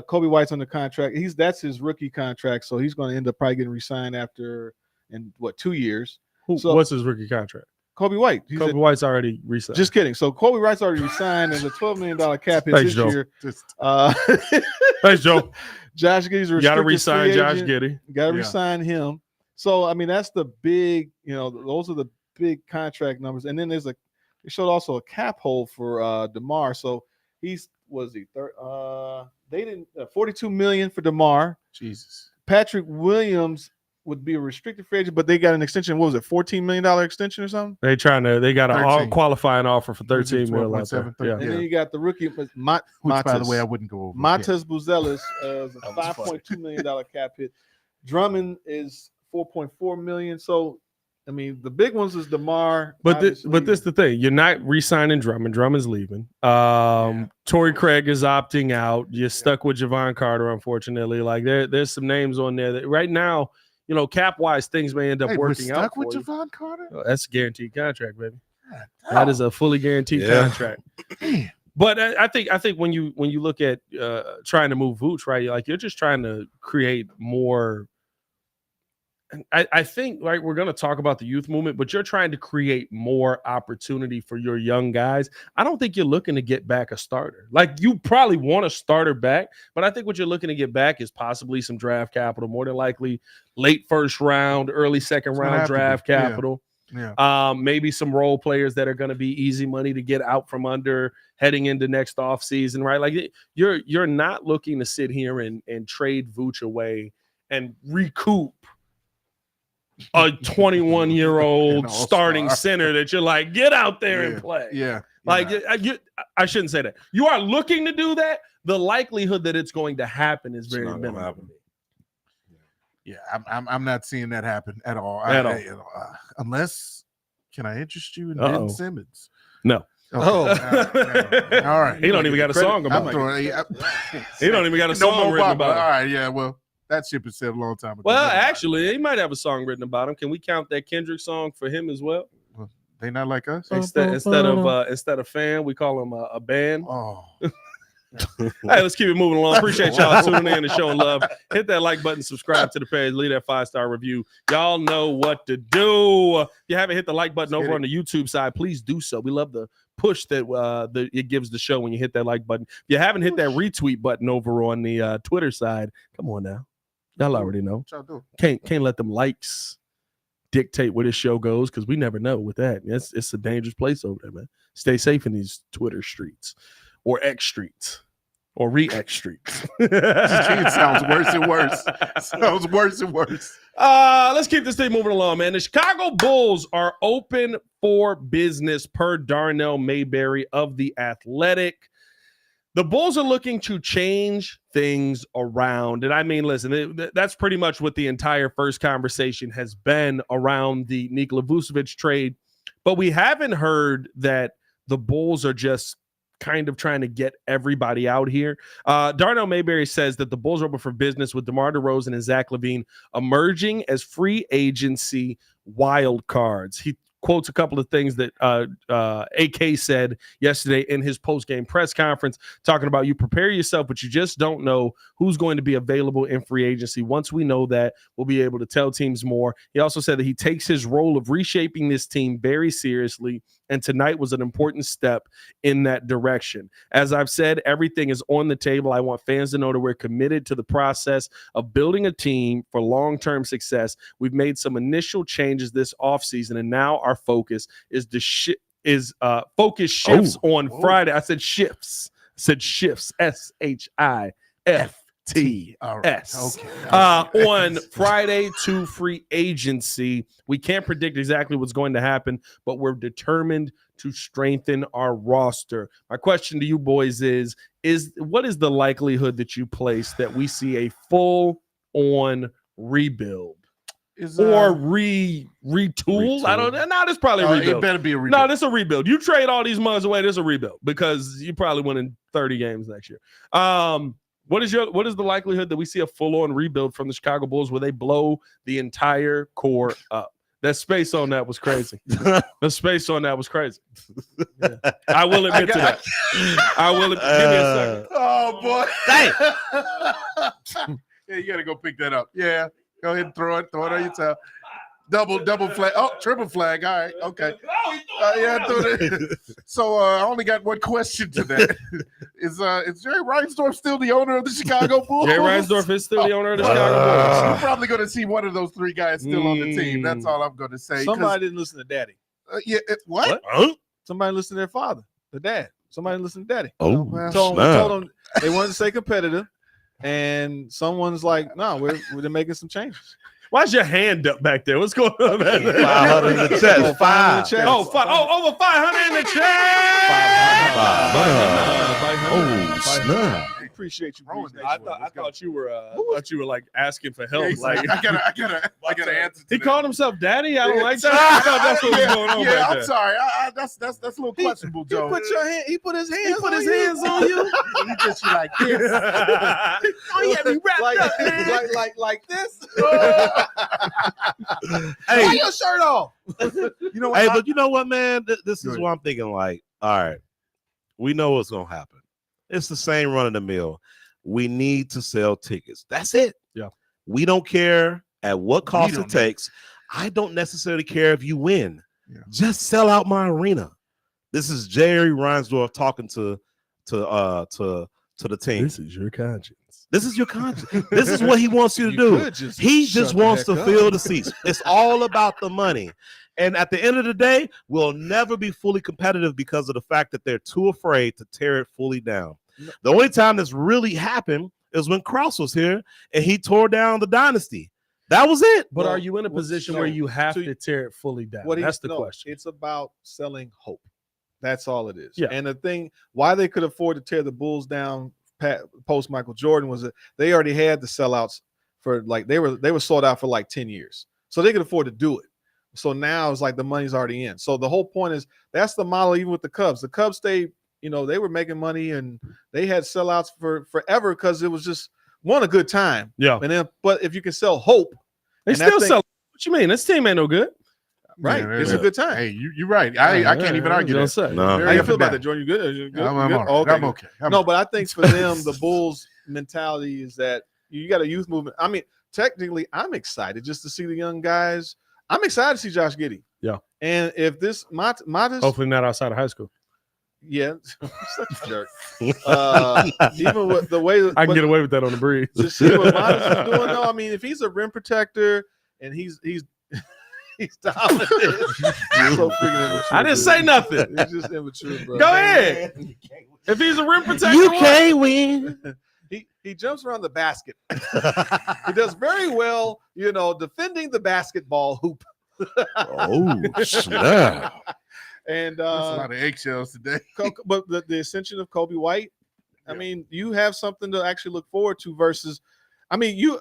Speaker 4: Kobe White's under contract. That's his rookie contract, so he's going to end up probably getting re-signed after 2 years.
Speaker 1: What's his rookie contract?
Speaker 4: Kobe White.
Speaker 1: Kobe White's already re-signed.
Speaker 4: Just kidding. So Kobe White's already re-signed. There's a $12 million cap hit this year.
Speaker 1: Thanks, Joe.
Speaker 4: Josh Giddey's a
Speaker 1: got to
Speaker 4: restricted
Speaker 1: re-sign
Speaker 4: free
Speaker 1: Josh
Speaker 4: agent.
Speaker 1: Giddey.
Speaker 4: Got to re-sign him. So I mean, that's the big. Those are the big contract numbers. And then they showed also a cap hold for DeMar. So they didn't $42 million for DeMar.
Speaker 2: Jesus.
Speaker 4: Patrick Williams would be a restricted free agent, but they got an extension. What was it, $14 million extension or something?
Speaker 1: They got a qualifying offer for $13 million.
Speaker 4: And then you got the rookie,
Speaker 2: by the way, I wouldn't go over.
Speaker 4: Matas Buzelis is a $5.2 million cap hit. Drummond is $4.4 million. So, I mean, the big ones is DeMar.
Speaker 1: But this is the thing. You're not re-signing Drummond. Drummond's leaving. Torrey Craig is opting out. You're stuck with Javon Carter, unfortunately. Like there's some names on there that right now, cap-wise, things may end up working out.
Speaker 2: Stuck with Javon Carter?
Speaker 1: Oh, that's a guaranteed contract, baby. That is a fully guaranteed contract. But I think when you look at trying to move Vooch, right? You're just trying to create more. I think we're going to talk about the youth movement, but you're trying to create more opportunity for your young guys. I don't think you're looking to get back a starter. You probably want a starter back, but I think what you're looking to get back is possibly some draft capital, more than likely late first round, early second round draft capital. Yeah. Maybe some role players that are going to be easy money to get out from under heading into next offseason, right? You're not looking to sit here and trade Vooch away and recoup a 21-year-old starting center that you're like, get out there and play.
Speaker 2: Yeah.
Speaker 1: I shouldn't say that. You are looking to do that. The likelihood that it's going to happen is very minimal.
Speaker 2: Yeah, I'm not seeing that happen at all. Unless, can I interest you in Ben Simmons?
Speaker 1: No.
Speaker 2: Okay. All right.
Speaker 1: He don't even got a song about it. He don't even got a song written about it.
Speaker 2: All right, yeah, well. That ship is said a long time ago.
Speaker 1: Well, actually, he might have a song written about him. Can we count that Kendrick song for him as well?
Speaker 2: They not like us.
Speaker 1: Instead of fan, we call him a band.
Speaker 2: Oh.
Speaker 1: Hey, let's keep it moving along. Appreciate y'all tuning in and showing love. Hit that like button, subscribe to the page, leave that 5-star review. Y'all know what to do. If you haven't hit the like button over on the YouTube side, please do so. We love the push that it gives the show when you hit that like button. If you haven't hit that retweet button over on the Twitter side, come on now. Y'all already know. Can't let them likes dictate where this show goes, because we never know with that. It's a dangerous place over there, man. Stay safe in these Twitter streets or X streets or re-X streets.
Speaker 2: It sounds worse and worse.
Speaker 1: Let's keep this thing moving along, man. The Chicago Bulls are open for business per Darnell Mayberry of The Athletic. The Bulls are looking to change things around. And I mean, listen, that's pretty much what the entire first conversation has been around the Nikola Vucevic trade. But we haven't heard that the Bulls are just kind of trying to get everybody out here. Darnell Mayberry says that the Bulls are open for business with DeMar DeRozan and Zach Lavine emerging as free agency wild cards. He quotes a couple of things that AK said yesterday in his post-game press conference, talking about you prepare yourself, but you just don't know who's going to be available in free agency. Once we know that, we'll be able to tell teams more. He also said that he takes his role of reshaping this team very seriously, and tonight was an important step in that direction. As I've said, everything is on the table. I want fans to know that we're committed to the process of building a team for long-term success. We've made some initial changes this offseason, and now our focus is focus shifts on Friday. I said shifts. SHIFTS. On Friday to free agency. We can't predict exactly what's going to happen, but we're determined to strengthen our roster. My question to you boys is what is the likelihood that you place that we see a full-on rebuild? Or retool. I don't know. No, this probably a rebuild.
Speaker 2: It better be a rebuild.
Speaker 1: No, this a rebuild. You trade all these months away, this a rebuild because you probably winning 30 games next year. What is the likelihood that we see a full-on rebuild from the Chicago Bulls where they blow the entire core up? That space on that was crazy. The space on that was crazy. Yeah. I will admit to that. I will. Give me a second.
Speaker 2: Oh boy.
Speaker 3: Dang.
Speaker 2: Yeah, you gotta go pick that up. Yeah. Go ahead and throw it on yourself. Double flag. Oh, triple flag. All right. Okay. So I only got one question to that. Is Jerry Reinsdorf still the owner of the Chicago Bulls?
Speaker 1: Jerry Reinsdorf is still the owner of the Chicago Bulls.
Speaker 2: You're probably going to see one of those three guys still on the team. That's all I'm going to say.
Speaker 4: Somebody didn't listen to Daddy.
Speaker 2: What?
Speaker 3: Huh?
Speaker 4: Somebody listened to their father, the dad. Somebody listened to Daddy.
Speaker 3: Oh,
Speaker 4: told them they wanted to stay competitive, and someone's like, "No, we're making some changes."
Speaker 1: Why's your hand up back there? What's going on back there?
Speaker 3: 500 in the chest.
Speaker 4: Oh, 500 in the chest.
Speaker 1: Over 500 in the chest.
Speaker 3: 500. Oh, snap.
Speaker 4: Appreciate you.
Speaker 1: I thought you were like asking for help.
Speaker 2: Yeah,
Speaker 1: Like
Speaker 2: I gotta answer.
Speaker 1: he called himself Daddy. I don't like that. I thought that's what was going on.
Speaker 2: Yeah,
Speaker 1: back
Speaker 2: I'm
Speaker 1: there.
Speaker 2: sorry. That's a little questionable, Joe.
Speaker 4: He put his hands.
Speaker 1: He put his hands on you.
Speaker 2: You just like this.
Speaker 1: Oh yeah, me wrapped up, man.
Speaker 4: like this.
Speaker 3: Hey,
Speaker 4: Why your shirt off?
Speaker 2: You know what?
Speaker 3: hey, but you know what, man? This
Speaker 2: Go
Speaker 3: is
Speaker 2: ahead.
Speaker 3: what I'm thinking. Like, all right, we know what's gonna happen. It's the same run of the mill. We need to sell tickets. That's it.
Speaker 1: Yeah.
Speaker 3: We don't care at what cost
Speaker 2: don't
Speaker 3: it takes. I don't necessarily care if you win.
Speaker 2: Yeah.
Speaker 3: Just sell out my arena. This is Jerry Reinsdorf talking to the team.
Speaker 1: This is your conscience.
Speaker 3: This is your conscience. This is what he wants you to do. He just wants to fill the seats. It's all about the money. And at the end of the day, we'll never be fully competitive because of the fact that they're too afraid to tear it fully down. The only time this really happened is when Krause was here and he tore down the dynasty. That was it.
Speaker 1: But are you in a position where you have to tear it fully down? That's the question.
Speaker 4: It's about selling hope. That's all it is.
Speaker 1: Yeah.
Speaker 4: And the thing why they could afford to tear the Bulls down post Michael Jordan was that they already had the sellouts for like they were sold out for like 10 years. So they could afford to do it. So now it's like the money's already in. So the whole point is that's the model even with the Cubs. The Cubs stayed, they were making money and they had sellouts for forever because it was just a good time.
Speaker 1: Yeah.
Speaker 4: And then but if you can sell hope,
Speaker 1: They still sell. What you mean? This team ain't no good.
Speaker 4: Right.
Speaker 2: Yeah,
Speaker 4: it's a good time.
Speaker 2: Hey, you're right. I can't even argue that.
Speaker 3: No.
Speaker 4: How you feel about that, Jordan? You good? You good?
Speaker 2: I'm all right.
Speaker 4: Okay.
Speaker 2: I'm okay.
Speaker 4: No, but I think for them, the Bulls mentality is that you got a youth movement. I mean, technically, I'm excited just to see the young guys. I'm excited to see Josh Giddey.
Speaker 1: Yeah.
Speaker 4: And if this Matas,
Speaker 1: Hopefully not outside of high school.
Speaker 4: yeah, such a jerk. Even with the way
Speaker 1: I can get away with that on the breeze.
Speaker 4: to see what Matas is doing, though. I mean, if he's a rim protector and he's dominant, so freaking immature.
Speaker 1: I didn't say nothing.
Speaker 4: It's just immature, bro.
Speaker 1: Go ahead. If he's a rim protector,
Speaker 3: You
Speaker 1: what?
Speaker 3: can't win.
Speaker 4: He jumps around the basket. He does very well, defending the basketball hoop.
Speaker 3: Oh, snap.
Speaker 4: And
Speaker 2: That's a lot of eggshells today.
Speaker 4: but the ascension of Kobe White, I mean, you have something to actually look forward to versus, I mean, you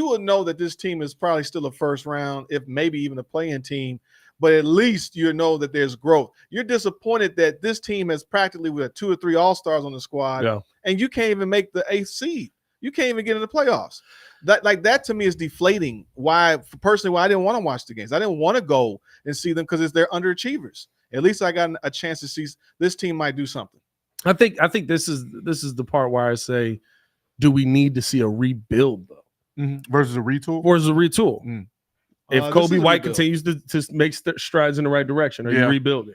Speaker 4: will know that this team is probably still a first round, if maybe even a play-in team, but at least you know that there's growth. You're disappointed that this team has practically with 2 or 3 all-stars on the squad, and you can't even make the 8th seed. You can't even get in the playoffs. That to me is deflating. Why I didn't want to watch the games. I didn't want to go and see them because they're underachievers. At least I got a chance to see this team might do something.
Speaker 1: I think this is the part where I say, do we need to see a rebuild though?
Speaker 2: Versus a retool?
Speaker 1: Versus a retool. If
Speaker 4: This
Speaker 1: Kobe
Speaker 4: is a
Speaker 1: White
Speaker 4: rebuild.
Speaker 1: continues to make strides in the right direction, are you rebuilding?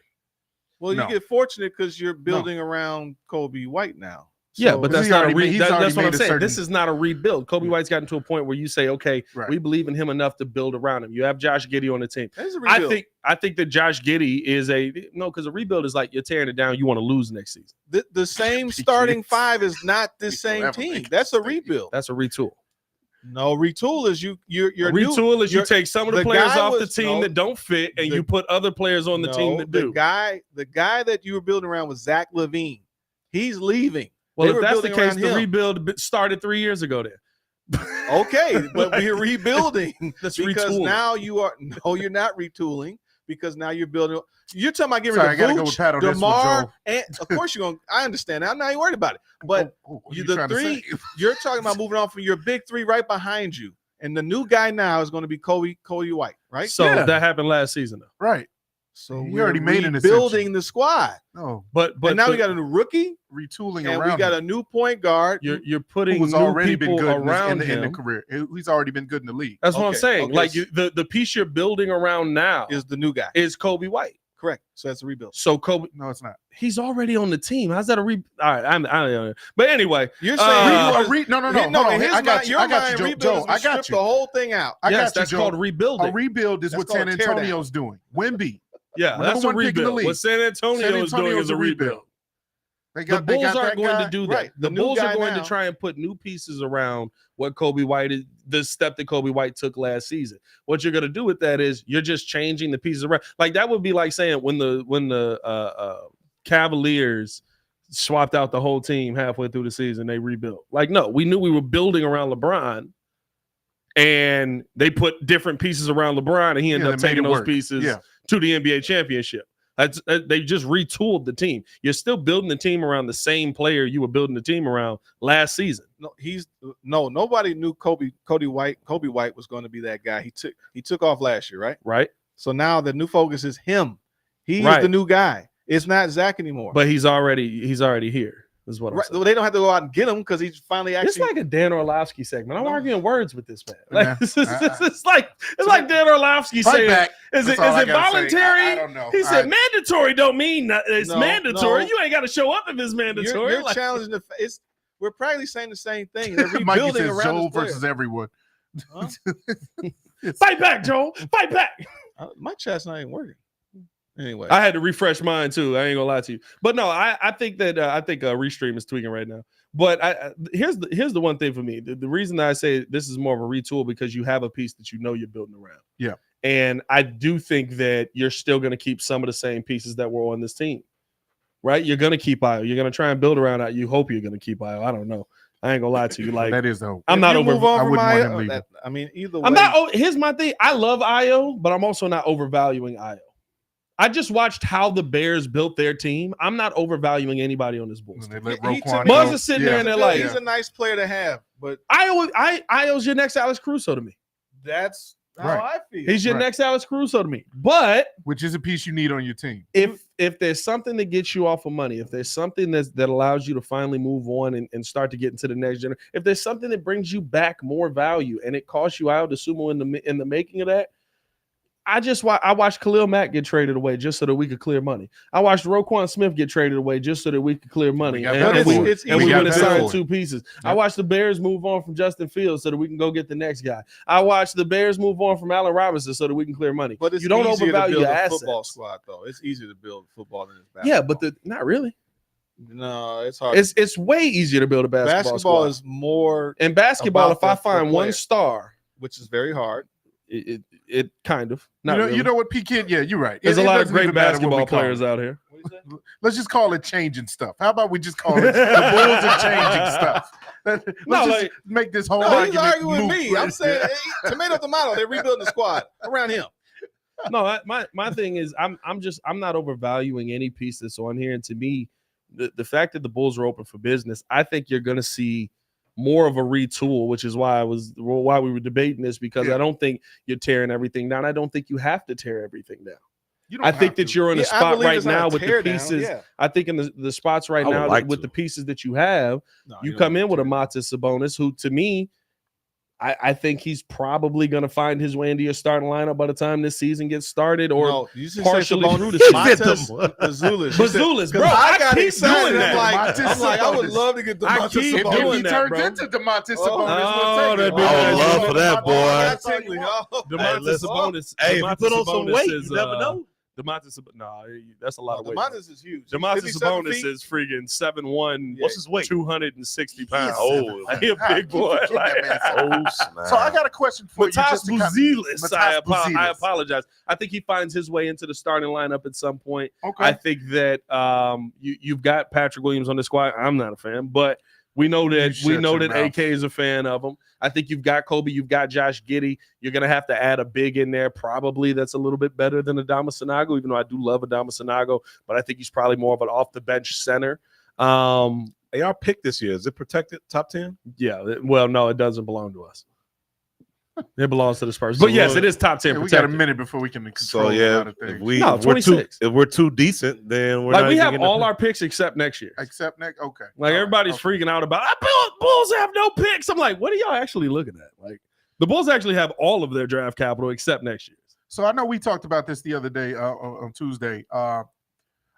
Speaker 4: Well,
Speaker 2: No.
Speaker 4: you get fortunate because you're building around Kobe White now.
Speaker 1: Yeah, but that's
Speaker 2: he's
Speaker 1: not a
Speaker 2: already made-
Speaker 1: that's
Speaker 2: he's
Speaker 1: what I'm
Speaker 2: already
Speaker 1: saying.
Speaker 2: made a
Speaker 1: This is not a rebuild. Kobe White's gotten to a point where you say, okay,
Speaker 2: Right.
Speaker 1: we believe in him enough to build around him. You have Josh Giddey on the team.
Speaker 4: That's a rebuild.
Speaker 1: I think that Josh Giddey is because a rebuild is like you're tearing it down. You want to lose next season.
Speaker 4: The same starting 5 is not the same
Speaker 2: ever
Speaker 4: team.
Speaker 2: make
Speaker 4: That's a
Speaker 2: mistakes.
Speaker 4: rebuild.
Speaker 1: That's a retool.
Speaker 4: No, retool is you're
Speaker 1: retool is you take some of the players off the team that don't fit, and you put other players on the team that do.
Speaker 4: The guy that you were building around was Zach Lavine. He's leaving.
Speaker 1: Well, if that's the case, the rebuild started 3 years ago. Then
Speaker 4: okay, but we're rebuilding
Speaker 1: because
Speaker 4: retooling. Now you're not retooling because now you're building. You're talking about getting rid of Vooch, Demar, and of course you're going. I understand. I'm not even worried about it. But you're talking about moving on from your big three right behind you, and the new guy now is going to be Cody White, right?
Speaker 1: So that happened last season, though.
Speaker 2: Right.
Speaker 4: So
Speaker 2: we already made an
Speaker 4: building the squad.
Speaker 2: No,
Speaker 1: but
Speaker 4: now we got a new rookie
Speaker 2: retooling,
Speaker 4: and
Speaker 2: around
Speaker 4: we got a new point guard.
Speaker 1: You're putting
Speaker 2: who's already been good
Speaker 1: around
Speaker 2: in the career. He's already been good in the league.
Speaker 1: That's what I'm saying. Like the piece you're building around now
Speaker 4: is the new guy.
Speaker 1: Is Kobe White.
Speaker 4: Correct. So that's a rebuild.
Speaker 1: So Kobe,
Speaker 2: no, it's not.
Speaker 1: He's already on the team. How's that a re? All right, I don't know. But anyway,
Speaker 4: you're saying
Speaker 2: no. I got you, Joe. I got you.
Speaker 4: The whole thing out.
Speaker 1: That's called rebuilding.
Speaker 2: A rebuild is what San Antonio's doing. Wemby.
Speaker 1: Yeah, that's a rebuild. What San Antonio is doing is a rebuild. The Bulls aren't going to do that. Right. The Bulls are going to try and put new pieces around what Kobe White is, the step that Kobe White took last season. What you're going to do with that is you're just changing the pieces around. Like that would be like saying when the Cavaliers swapped out the whole team halfway through the season, they rebuilt. Like, no, we knew we were building around LeBron, and they put different pieces around LeBron, and he ended up taking those pieces to the NBA championship. They just retooled the team. You're still building the team around the same player you were building the team around last season.
Speaker 4: Nobody knew Kobe White was going to be that guy. He took off last year, right?
Speaker 1: Right.
Speaker 4: So now the new focus is him. He is the new guy. It's not Zach anymore.
Speaker 1: But he's already here. Is what I'm saying.
Speaker 4: Well, they don't have to go out and get him because he's finally actually.
Speaker 1: It's like a Dan Orlovsky segment. I'm arguing words with this man. Like, it's like Dan Orlovsky saying, "Is it voluntary?"
Speaker 2: I don't know.
Speaker 1: He said, "Mandatory don't mean it's mandatory. No. You ain't got to show up if it's mandatory."
Speaker 4: You're challenging we're practically saying the same thing. They're rebuilding around
Speaker 2: Joel versus everyone.
Speaker 4: Huh?
Speaker 1: Fight back, Joel. Fight back.
Speaker 4: My chat's not even working. Anyway,
Speaker 1: I had to refresh mine too. I ain't gonna lie to you, but no, I think that Restream is tweaking right now. But here's the one thing for me. The reason that I say this is more of a retool because you have a piece that you know you're building around.
Speaker 2: Yeah,
Speaker 1: and I do think that you're still going to keep some of the same pieces that were on this team, right? You're going to keep Io. You're going to try and build around that. You hope you're going to keep Io. I don't know. I ain't gonna lie to you. Like
Speaker 2: that is though.
Speaker 1: I'm not over.
Speaker 2: I wouldn't want him leaving.
Speaker 4: I mean, either way.
Speaker 1: I'm not. Here's my thing. I love Io, but I'm also not overvaluing Io. I just watched how the Bears built their team. I'm not overvaluing anybody on this Bulls. Muzz is sitting there and they're like,
Speaker 4: he's a nice player to have, but
Speaker 1: Io's your next Alex Caruso to me.
Speaker 4: That's how I feel.
Speaker 1: He's your next Alex Caruso to me. But
Speaker 2: which is a piece you need on your team.
Speaker 1: If there's something that gets you off of money, if there's something that allows you to finally move on and start to get into the next generation, if there's something that brings you back more value and it costs you out to sumo in the making of that. I watched Khalil Mack get traded away just so that we could clear money. I watched Roquan Smith get traded away just so that we could clear money. And we went and signed two pieces. Yep. I watched the Bears move on from Justin Fields so that we can go get the next guy. I watched the Bears move on from Allen Robinson so that we can clear money.
Speaker 4: But you don't overvalue your assets. Football squad though. It's easier to build football than basketball.
Speaker 1: Yeah, but not really.
Speaker 4: No, it's hard.
Speaker 1: It's way easier to build a basketball squad.
Speaker 4: Is more
Speaker 1: in basketball. If I find one star,
Speaker 4: which is very hard.
Speaker 1: It kind of
Speaker 2: you know what, P-Kid? Yeah, you're right.
Speaker 1: There's a lot of great basketball players out here.
Speaker 2: Let's just call it changing stuff. How about we just call it the Bulls are changing stuff? Let's make this whole argument.
Speaker 4: He's arguing with me. I'm saying tomato. They're rebuilding the squad around him.
Speaker 1: No, my thing is I'm not overvaluing any piece that's on here. And to me, the fact that the Bulls are open for business, I think you're going to see more of a retool, which is why we were debating this, because I don't think you're tearing everything down. I don't think you have to tear everything down. I think that you're in a spot right now with the pieces. Yeah. I think in the spots right now with the pieces that you have, you come in with a Domantas Sabonis, who to me, I think he's probably going to find his way into your starting lineup by the time this season gets started, or partially through the season. Bazulis, bro.
Speaker 4: I got excited. I'm like, I would love to get Domantas Sabonis.
Speaker 2: If he turns into Domantas Sabonis,
Speaker 3: I would love for that, boy.
Speaker 1: Domantas Sabonis.
Speaker 3: Hey, if you put on some weight, you never know.
Speaker 1: Demontis, that's a lot of weight.
Speaker 4: Demontis is huge.
Speaker 1: Demontis
Speaker 4: Isn't he 7
Speaker 1: Sabonis
Speaker 4: feet?
Speaker 1: is freaking 7'1".
Speaker 3: What's his weight?
Speaker 1: 260 pounds.
Speaker 3: Oh,
Speaker 1: He a big boy.
Speaker 2: So I got a question for you.
Speaker 1: Matas Buzelis. I
Speaker 2: Buzelis.
Speaker 1: apologize. I think he finds his way into the starting lineup at some point.
Speaker 2: Okay.
Speaker 1: I think that you've got Patrick Williams on the squad. I'm not a fan, but we know that AK is a fan of him. I think you've got Kobe, you've got Josh Giddey. You're gonna have to add a big in there, probably that's a little bit better than Adama Sanago, even though I do love Adama Sanago, but I think he's probably more of an off the bench center.
Speaker 3: Hey, our pick this year, is it protected top 10?
Speaker 1: Yeah, well, no, it doesn't belong to us. It belongs to the Spurs. But yes, it is top 10
Speaker 2: we
Speaker 1: protected.
Speaker 2: got a minute before we can control a lot of things.
Speaker 3: If we're too decent, then we're
Speaker 1: like
Speaker 3: not
Speaker 1: we
Speaker 3: even
Speaker 1: have
Speaker 3: gonna
Speaker 1: all our picks except next year.
Speaker 2: Except next, okay.
Speaker 1: Like
Speaker 2: All
Speaker 1: everybody's
Speaker 2: right,
Speaker 1: freaking out about Bulls have no picks. I'm like, what are y'all actually looking at? Like the Bulls actually have all of their draft capital except next year.
Speaker 2: So I know we talked about this the other day on Tuesday. Out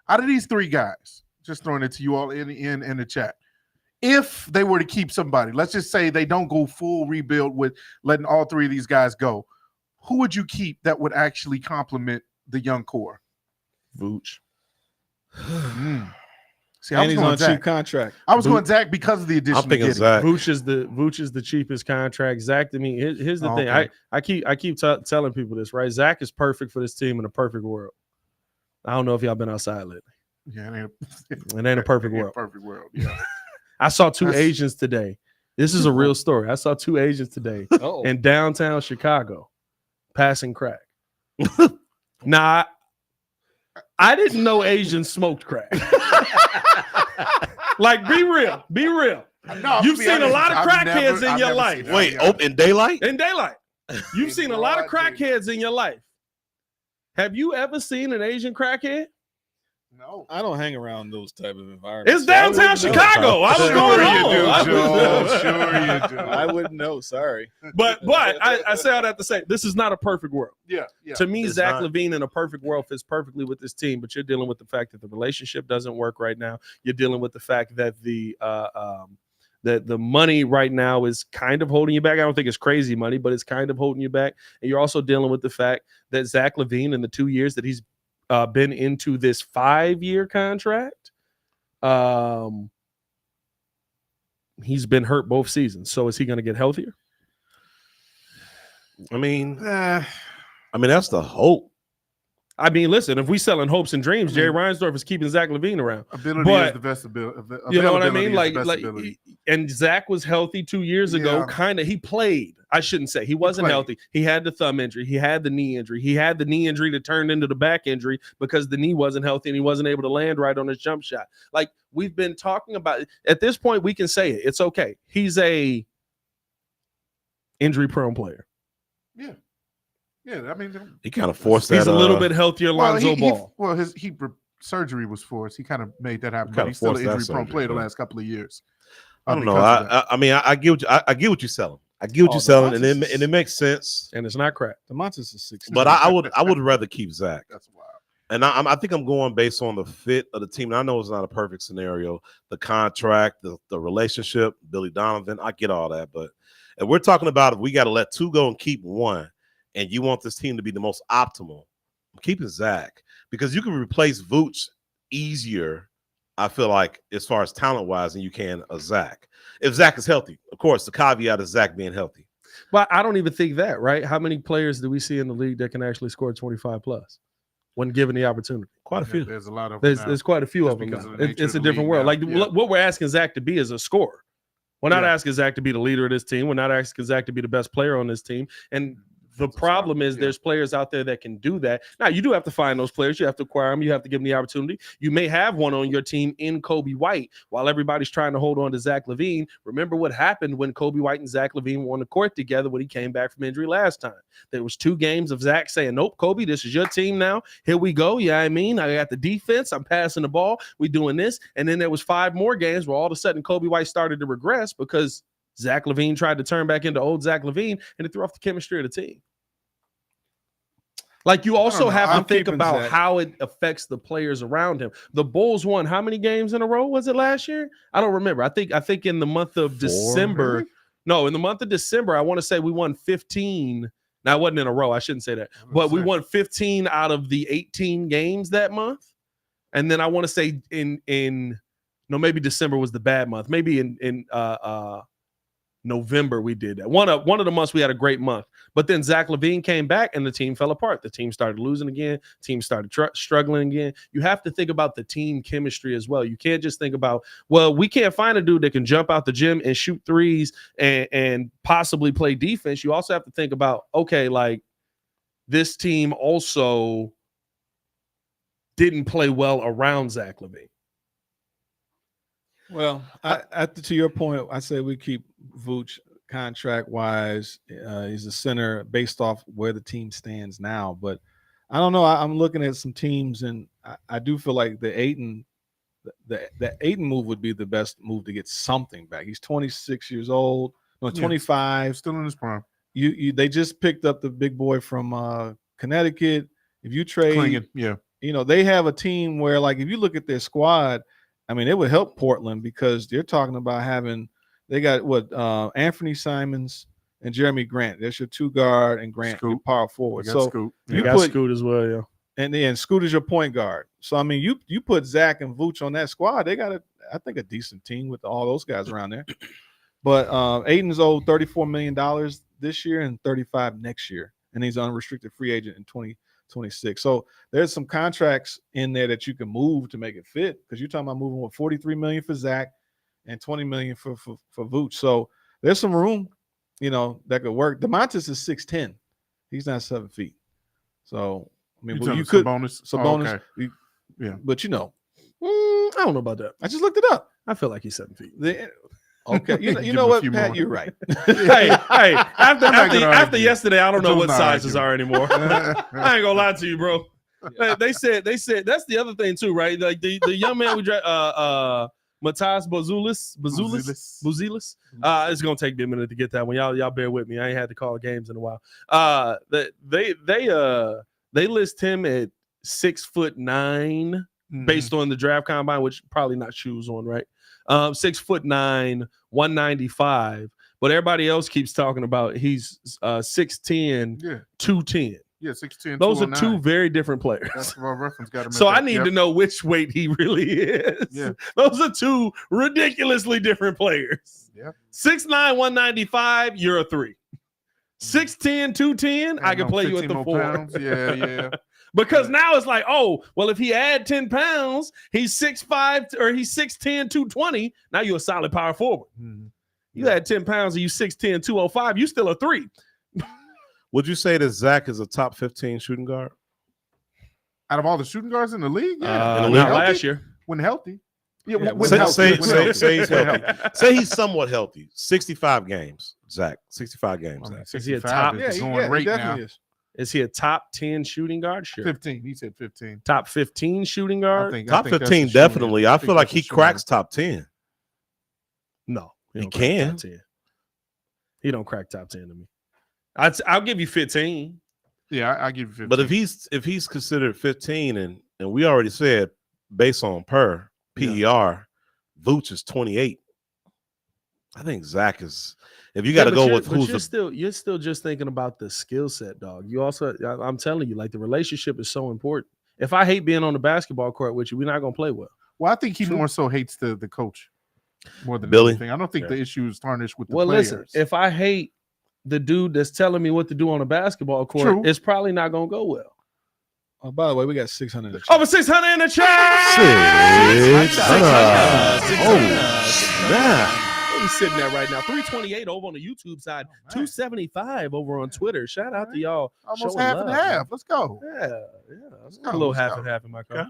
Speaker 2: of these three guys, just throwing it to you all in the chat. If they were to keep somebody, let's just say they don't go full rebuild with letting all three of these guys go, who would you keep that would actually complement the young core?
Speaker 1: Vooch.
Speaker 2: See, I
Speaker 4: And
Speaker 2: was
Speaker 4: he's
Speaker 2: going
Speaker 4: on
Speaker 2: Zach.
Speaker 4: cheap contract.
Speaker 2: I was going Zach because of the addition.
Speaker 3: I'm thinking
Speaker 2: of Giddey.
Speaker 3: Zach.
Speaker 1: Vooch is the cheapest contract. Zach, to me, here's the thing.
Speaker 2: Okay.
Speaker 1: I keep telling people this, right? Zach is perfect for this team in a perfect world. I don't know if y'all been outside lately.
Speaker 2: Yeah,
Speaker 1: It ain't a perfect world.
Speaker 2: Perfect world. Yeah.
Speaker 1: I saw two Asians today. This is a real story. I saw two Asians today in downtown Chicago passing crack. Nah, I didn't know Asians smoked crack. Like, be real. Be real.
Speaker 2: No,
Speaker 1: You've seen a lot of crackheads in your life.
Speaker 3: Wait, in daylight?
Speaker 1: In daylight. You've seen a lot of crackheads in your life. Have you ever seen an Asian crackhead?
Speaker 2: No.
Speaker 4: I don't hang around those type of environments.
Speaker 1: It's downtown Chicago. I was going home.
Speaker 2: Sure you do.
Speaker 4: I wouldn't know. Sorry.
Speaker 1: But I say all that to say this is not a perfect world.
Speaker 2: Yeah.
Speaker 1: To me,
Speaker 3: It's
Speaker 1: Zach
Speaker 3: not.
Speaker 1: Lavine in a perfect world fits perfectly with this team, but you're dealing with the fact that the relationship doesn't work right now. You're dealing with the fact that the money right now is kind of holding you back. I don't think it's crazy money, but it's kind of holding you back. And you're also dealing with the fact that Zach Lavine, in the 2 years that he's been into this 5-year contract, he's been hurt both seasons. So is he going to get healthier?
Speaker 3: I mean, that's the hope.
Speaker 1: I mean, listen, if we selling hopes and dreams, Jerry Reinsdorf is keeping Zach Lavine around.
Speaker 2: Ability is the best ability.
Speaker 1: You know what I mean?
Speaker 2: Like,
Speaker 1: and Zach was healthy 2 years ago. Kind of, he played. I shouldn't say he wasn't healthy. He had the thumb injury. He had the knee injury. He had the knee injury that turned into the back injury because the knee wasn't healthy and he wasn't able to land right on his jump shot. Like we've been talking about. At this point, we can say it. It's okay. He's a injury-prone player.
Speaker 2: Yeah. Yeah, I mean,
Speaker 3: he kind of forced that.
Speaker 1: He's a little bit healthier, Lonzo Ball.
Speaker 2: His surgery was forced. He kind of made that happen. But he's still an injury-prone player the last couple of years.
Speaker 3: I don't know. I mean, I get what you're selling. I get what you're selling, and it makes sense.
Speaker 1: And it's not crap.
Speaker 4: Demontis is 6.
Speaker 3: But I would rather keep Zach.
Speaker 2: That's wild.
Speaker 3: And I think I'm going based on the fit of the team. And I know it's not a perfect scenario. The contract, the relationship, Billy Donovan. I get all that, but if we're talking about if we got to let 2 go and keep 1. And you want this team to be the most optimal, I'm keeping Zach because you can replace Vooch easier, I feel like, as far as talent-wise, than you can a Zach. If Zach is healthy, of course, the caveat is Zach being healthy.
Speaker 1: But I don't even think that, right? How many players do we see in the league that can actually score 25+ when given the opportunity?
Speaker 3: Quite a few.
Speaker 2: There's a lot of
Speaker 1: there's quite a few of them. It's a different world. Like what we're asking Zach to be is a scorer. We're not asking Zach to be the leader of this team. We're not asking Zach to be the best player on this team. And the problem is there's players out there that can do that. Now, you do have to find those players. You have to acquire them. You have to give them the opportunity. You may have one on your team in Kobe White while everybody's trying to hold on to Zach Lavine. Remember what happened when Kobe White and Zach Lavine were on the court together when he came back from injury last time. There was 2 games of Zach saying, nope, Kobe, this is your team now. Here we go. Yeah, I mean, I got the defense. I'm passing the ball. We doing this. And then there was 5 more games where all of a sudden Kobe White started to regress because Zach Lavine tried to turn back into old Zach Lavine, and it threw off the chemistry of the team. Like, you also have to think about how it affects the players around him. The Bulls won how many games in a row? Was it last year? I don't remember. I think in the month of December. No, in the month of December, I want to say we won 15. Now, it wasn't in a row. I shouldn't say that. But we won 15 out of the 18 games that month. And then I want to say maybe December was the bad month. Maybe in November we did that. One of the months we had a great month. But then Zach Lavine came back and the team fell apart. The team started losing again. Team started struggling again. You have to think about the team chemistry as well. You can't just think about, well, we can't find a dude that can jump out the gym and shoot threes and possibly play defense. You also have to think about, okay, like this team also didn't play well around Zach Lavine.
Speaker 2: Well,
Speaker 4: to your point, I say we keep Vooch contract wise. He's a center based off where the team stands now. But I don't know. I'm looking at some teams, and I do feel like the Ayton move would be the best move to get something back. He's 26 years old. No, 25.
Speaker 2: Still in his prime.
Speaker 4: They just picked up the big boy from Connecticut. If you trade,
Speaker 2: Klingen,
Speaker 4: they have a team where, like, if you look at their squad, I mean, it would help Portland because they're talking about they got Anthony Simons and Jeremy Grant. There's your 2-guard and Grant, your power forward. So
Speaker 2: Scoot.
Speaker 1: You got Scoot as well, yeah.
Speaker 4: And then Scoot is your point guard. So I mean, you put Zach and Vooch on that squad, they got I think a decent team with all those guys around there. But Ayton's owed $34 million this year and $35 next year, and he's an unrestricted free agent in 2026. So there's some contracts in there that you can move to make it fit, because you're talking about moving with $43 million for Zach and $20 million for Vooch. So there's some room, that could work. DeMontis is 6'10". He's not 7 feet. So I mean, you could
Speaker 2: bonus.
Speaker 4: Okay. But
Speaker 1: I don't know about that.
Speaker 4: I just looked it up.
Speaker 1: I feel like he's 7 feet.
Speaker 4: Okay, you know what, Pat? You're right.
Speaker 1: hey, after yesterday, I don't know what sizes are anymore. I ain't gonna lie to you, bro. They said that's the other thing too, right? Like the young man we drafted, Matas Buzelis. It's gonna take me a minute to get that one. Y'all bear with me. I ain't had to call games in a while. They list him at 6'9", based on the draft combine, which probably not shoes on, right? 6'9", 195. But everybody else keeps talking about he's 6'10", 210.
Speaker 2: Yeah, 6'10".
Speaker 1: Those are two very different players.
Speaker 2: That's our reference. Got him.
Speaker 1: So I need to know which weight he really is.
Speaker 2: Yeah.
Speaker 1: Those are two ridiculously different players.
Speaker 2: Yeah.
Speaker 1: 6'9", 195, you're a 3. 6'10", 210, I can play you at the 4.
Speaker 2: Pounds. Yeah.
Speaker 1: Because now it's like, oh, well, if he add 10 pounds, he's 6'5", or he's 6'10", 220. Now you're a solid power forward.
Speaker 2: Mm-hmm.
Speaker 1: You add 10 pounds and you 6'10", 205, you still a 3.
Speaker 3: Would you say that Zach is a top 15 shooting guard?
Speaker 2: Out of all the shooting guards in the league? Yeah.
Speaker 1: In the league last year.
Speaker 2: When healthy.
Speaker 3: Say he's healthy. Say he's somewhat healthy. 65 games, Zach. 65 games. Zach.
Speaker 1: Is he a top?
Speaker 2: He definitely
Speaker 4: is.
Speaker 1: Is he a top 10 shooting guard? Sure.
Speaker 2: 15. He said 15.
Speaker 1: Top 15 shooting guard?
Speaker 3: Top 15, definitely. I feel like he cracks top 10.
Speaker 1: No.
Speaker 3: He can.
Speaker 1: Top 10. He don't crack top 10 to me. I'll give you 15.
Speaker 2: Yeah, I'll give you 15.
Speaker 3: But if he's considered 15, and we already said based on PER, Vooch is 28. I think Zach is. If you got to go with who's
Speaker 1: you're still just thinking about the skill set, dog. You also, I'm telling you, like, the relationship is so important. If I hate being on the basketball court with you, we're not gonna play well.
Speaker 2: Well, I think he more so hates the coach more than
Speaker 3: Billy.
Speaker 2: anything. I don't think the issue is tarnished with the
Speaker 1: players.
Speaker 2: players.
Speaker 1: Listen, if I hate the dude that's telling me what to do on a basketball court, it's probably not gonna go well.
Speaker 4: Oh, by the way, we got 600 in the chat.
Speaker 1: Over 600 in the chat.
Speaker 3: 600. Yeah.
Speaker 1: He's sitting there right now. 328 over on the YouTube side. 275 over on Twitter. Shout out to y'all.
Speaker 2: Almost half and half. Let's go.
Speaker 1: Yeah. Let's go. A little half and half in my car.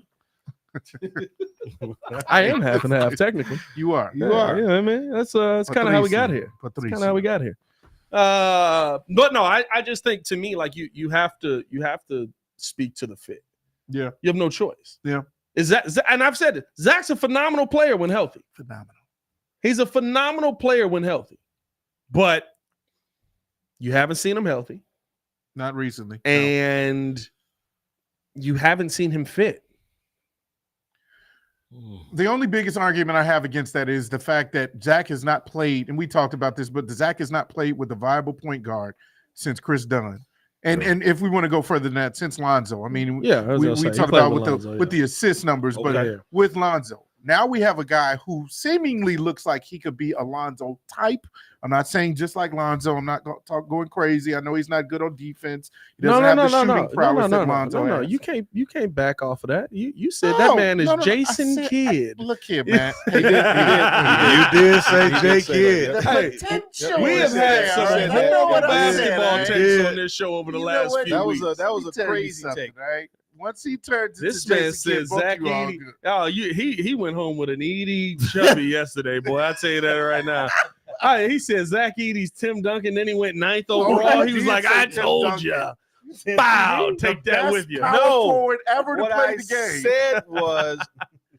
Speaker 1: I am half and half, technically.
Speaker 2: You are.
Speaker 1: Yeah, I mean, that's kind of how we got here. That's kind of how we got here. But no, I just think, to me, like, you have to speak to the fit.
Speaker 2: Yeah.
Speaker 1: You have no choice.
Speaker 2: Yeah.
Speaker 1: Is that, and I've said it, Zach's a phenomenal player when healthy.
Speaker 2: Phenomenal.
Speaker 1: He's a phenomenal player when healthy. But you haven't seen him healthy.
Speaker 2: Not recently.
Speaker 1: And you haven't seen him fit.
Speaker 2: The only biggest argument I have against that is the fact that Zach has not played, and we talked about this, but Zach has not played with a viable point guard since Chris Dunn. And if we want to go further than that, since Lonzo, I mean,
Speaker 1: Yeah,
Speaker 2: we talked about with the assist numbers, but with Lonzo, now we have a guy who seemingly looks like he could be a Lonzo type. I'm not saying just like Lonzo. I'm not going crazy. I know he's not good on defense. He doesn't have the shooting prowess that Lonzo has.
Speaker 1: No, you can't back off of that. You said that man is Jason Kidd.
Speaker 2: Look here, man.
Speaker 3: You did say J Kidd.
Speaker 1: Hey, we have had some horrible basketball takes on this show over the last few weeks.
Speaker 4: That was a crazy take,
Speaker 2: right? Once he turns
Speaker 1: this
Speaker 2: into
Speaker 1: man
Speaker 2: Jason
Speaker 1: said
Speaker 2: Kidd,
Speaker 1: Zach Edey. Oh, he went home with an Edey chubby yesterday, boy. I tell you that right now. He said Zach Edey's Tim Duncan. Then he went 9th overall. He was like, "I told you." Bow, take that with you.
Speaker 2: No, forward ever to
Speaker 4: what
Speaker 2: play
Speaker 4: I
Speaker 2: the game.
Speaker 4: said was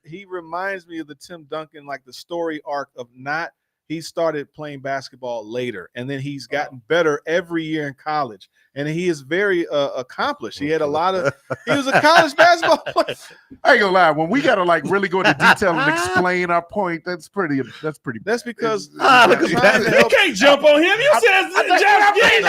Speaker 4: he reminds me of the Tim Duncan, like the story arc of not. He started playing basketball later, and then he's gotten better every year in college. And he is very accomplished. He had a lot of. He was a college basketball player.
Speaker 2: I ain't gonna lie. When we gotta like really go into detail and explain our point, that's pretty. That's
Speaker 4: because
Speaker 1: you can't jump on him. You said Jason Kidd.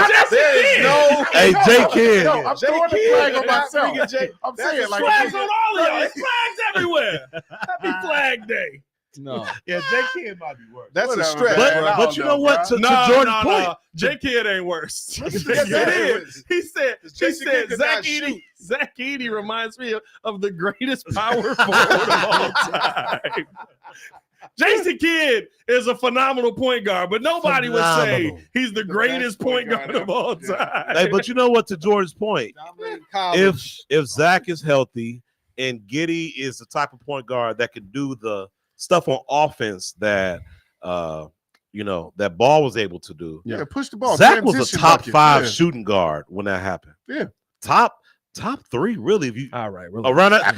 Speaker 4: No,
Speaker 3: hey, J Kidd.
Speaker 2: No, I'm throwing the flag on myself. I'm saying like
Speaker 1: flags on all of y'all. It's flags everywhere. Happy Flag Day.
Speaker 4: No.
Speaker 3: Yeah, J Kidd might be worse.
Speaker 4: That's a stretch.
Speaker 3: But you know what? To Jordan's point,
Speaker 1: J Kidd ain't worse.
Speaker 4: Yes, it is.
Speaker 1: He said Zach Edey reminds me of the greatest power forward of all time. Jason Kidd is a phenomenal point guard, but nobody would say he's the greatest point guard of all time.
Speaker 3: Hey, but you know what? To Jordan's point, if Zach is healthy and Giddey is the type of point guard that can do the stuff on offense that that Ball was able to do.
Speaker 2: Yeah, push the ball.
Speaker 3: Zach was a top 5 shooting guard when that happened.
Speaker 2: Yeah.
Speaker 3: Top 3, really. If you
Speaker 1: all right,
Speaker 3: around that,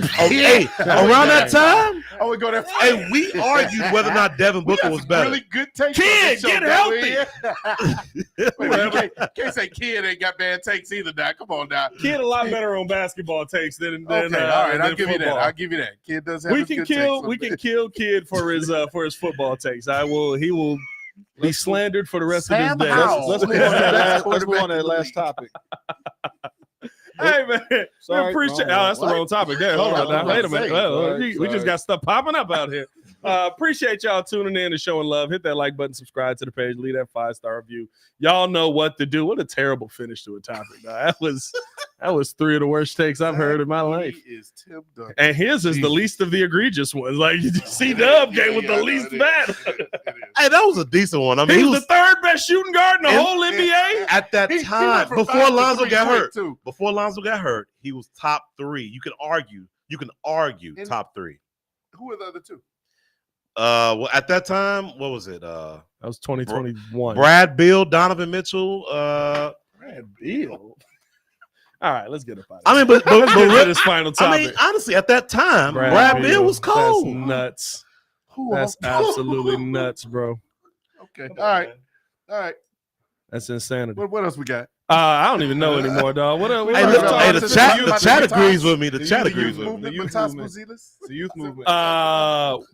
Speaker 3: around that time.
Speaker 2: Oh, we go there.
Speaker 3: Hey, we argued whether or not Devin Booker was better.
Speaker 2: Really good takes.
Speaker 1: Kid, get healthy.
Speaker 2: Can't say Kid ain't got bad takes either. Now, come on now.
Speaker 1: Kid a lot better on basketball takes than
Speaker 2: all right, I'll give you that. I'll give you that. Kid does have. We can
Speaker 1: kill Kid for his football takes. He will be slandered for the rest of his day.
Speaker 4: Let's move on to that last topic.
Speaker 1: Hey man,
Speaker 4: Sorry,
Speaker 1: appreciate. That's the wrong topic. There, hold on now. Wait a minute. We just got stuff popping up out here. Appreciate y'all tuning in and showing love. Hit that like button, subscribe to the page, leave that 5-star review. Y'all know what to do. What a terrible finish to a topic. That was 3 of the worst takes I've heard in my life.
Speaker 2: Is Tim Duncan.
Speaker 1: And his is the least of the egregious ones. Like C-Dub game with the least bad.
Speaker 3: Hey, that was a decent one. I mean,
Speaker 1: he was the 3rd best shooting guard in the whole NBA
Speaker 3: at that time. Before Lonzo got hurt. Before Lonzo got hurt, he was top 3. You can argue top 3.
Speaker 2: Who were the other 2?
Speaker 3: Well, at that time, what was it?
Speaker 1: That was 2021.
Speaker 3: Brad Beal, Donovan Mitchell.
Speaker 1: Brad Beal. All right, let's get up out of
Speaker 3: I mean, but
Speaker 1: this final topic.
Speaker 3: I mean, honestly, at that time, Brad Beal was cold.
Speaker 1: That's nuts. That's absolutely nuts, bro.
Speaker 2: Okay. All right.
Speaker 1: That's insanity.
Speaker 2: What else we got?
Speaker 1: I don't even know anymore, dog. What
Speaker 3: the chat agrees with me. The chat agrees with me.
Speaker 4: The youth movement.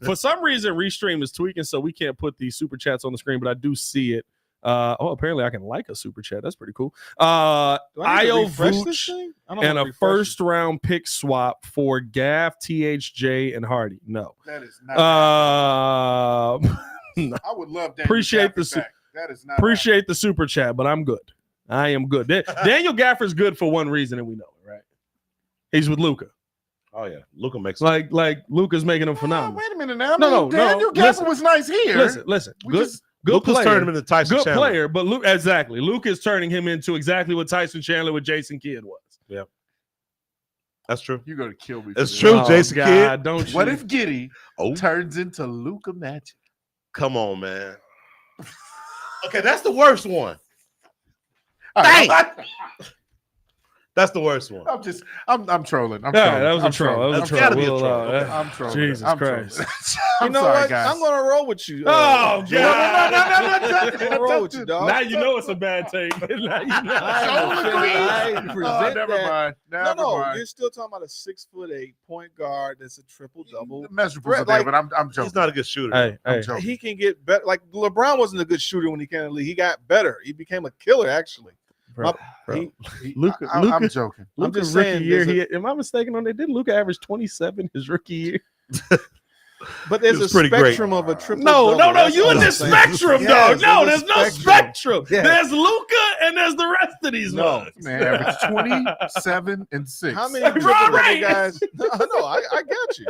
Speaker 1: For some reason, Restream is tweaking, so we can't put the super chats on the screen, but I do see it. Apparently I can like a super chat. That's pretty cool. Io Vooch and a 1st round pick swap for Gaff, THJ, and Hardy. No.
Speaker 2: That is not
Speaker 1: no.
Speaker 2: I would love that.
Speaker 1: Appreciate the super chat, but I'm good. I am good. Daniel Gaffer's good for one reason, and we know it, right? He's with Luka.
Speaker 3: Oh yeah, Luka makes
Speaker 1: like Luka's making him phenomenal.
Speaker 2: Wait a minute now. Daniel Gaffer was nice here.
Speaker 1: Listen. Good
Speaker 3: Luka's
Speaker 1: player.
Speaker 3: turned him into Tyson Chandler.
Speaker 1: Player, but Luka is turning him into exactly what Tyson Chandler with Jason Kidd was.
Speaker 3: Yeah, that's true.
Speaker 2: You're gonna kill me.
Speaker 3: It's true, Jason Kidd.
Speaker 1: Don't you?
Speaker 2: What if Giddey turns into Luka Magic?
Speaker 3: Come on, man. Okay, that's the worst one.
Speaker 2: Right,
Speaker 3: that's the worst one.
Speaker 2: I'm trolling.
Speaker 1: That was a troll.
Speaker 2: I'm trolling.
Speaker 1: Jesus Christ.
Speaker 2: I'm sorry, guys.
Speaker 4: I'm gonna roll with you.
Speaker 1: Oh, God.
Speaker 4: I'm gonna roll with you, dog.
Speaker 1: Now you know it's a bad take. Now you know.
Speaker 2: Never mind.
Speaker 4: No. You're still talking about a 6'8" point guard that's a triple double.
Speaker 2: The measurables are there, but I'm joking.
Speaker 3: He's not a good shooter.
Speaker 1: Hey.
Speaker 4: He can get better. Like LeBron wasn't a good shooter when he came in the league. He got better. He became a killer, actually.
Speaker 1: bro. Luka,
Speaker 2: I'm joking.
Speaker 4: I'm just
Speaker 1: rookie
Speaker 4: saying,
Speaker 1: year. Am I mistaken on that? Did Luka average 27 his rookie year?
Speaker 4: But there's a spectrum of a triple.
Speaker 1: No.
Speaker 4: That's
Speaker 1: You
Speaker 4: all
Speaker 1: in
Speaker 4: I'm
Speaker 1: the
Speaker 4: saying.
Speaker 1: spectrum,
Speaker 4: Yes,
Speaker 1: dog. No,
Speaker 4: there's
Speaker 1: there's
Speaker 4: a
Speaker 1: no spectrum.
Speaker 4: Yes.
Speaker 1: There's Luka and there's the rest of these mugs.
Speaker 2: Man, average 27 and 6.
Speaker 4: How many triple double guys? No, I got you.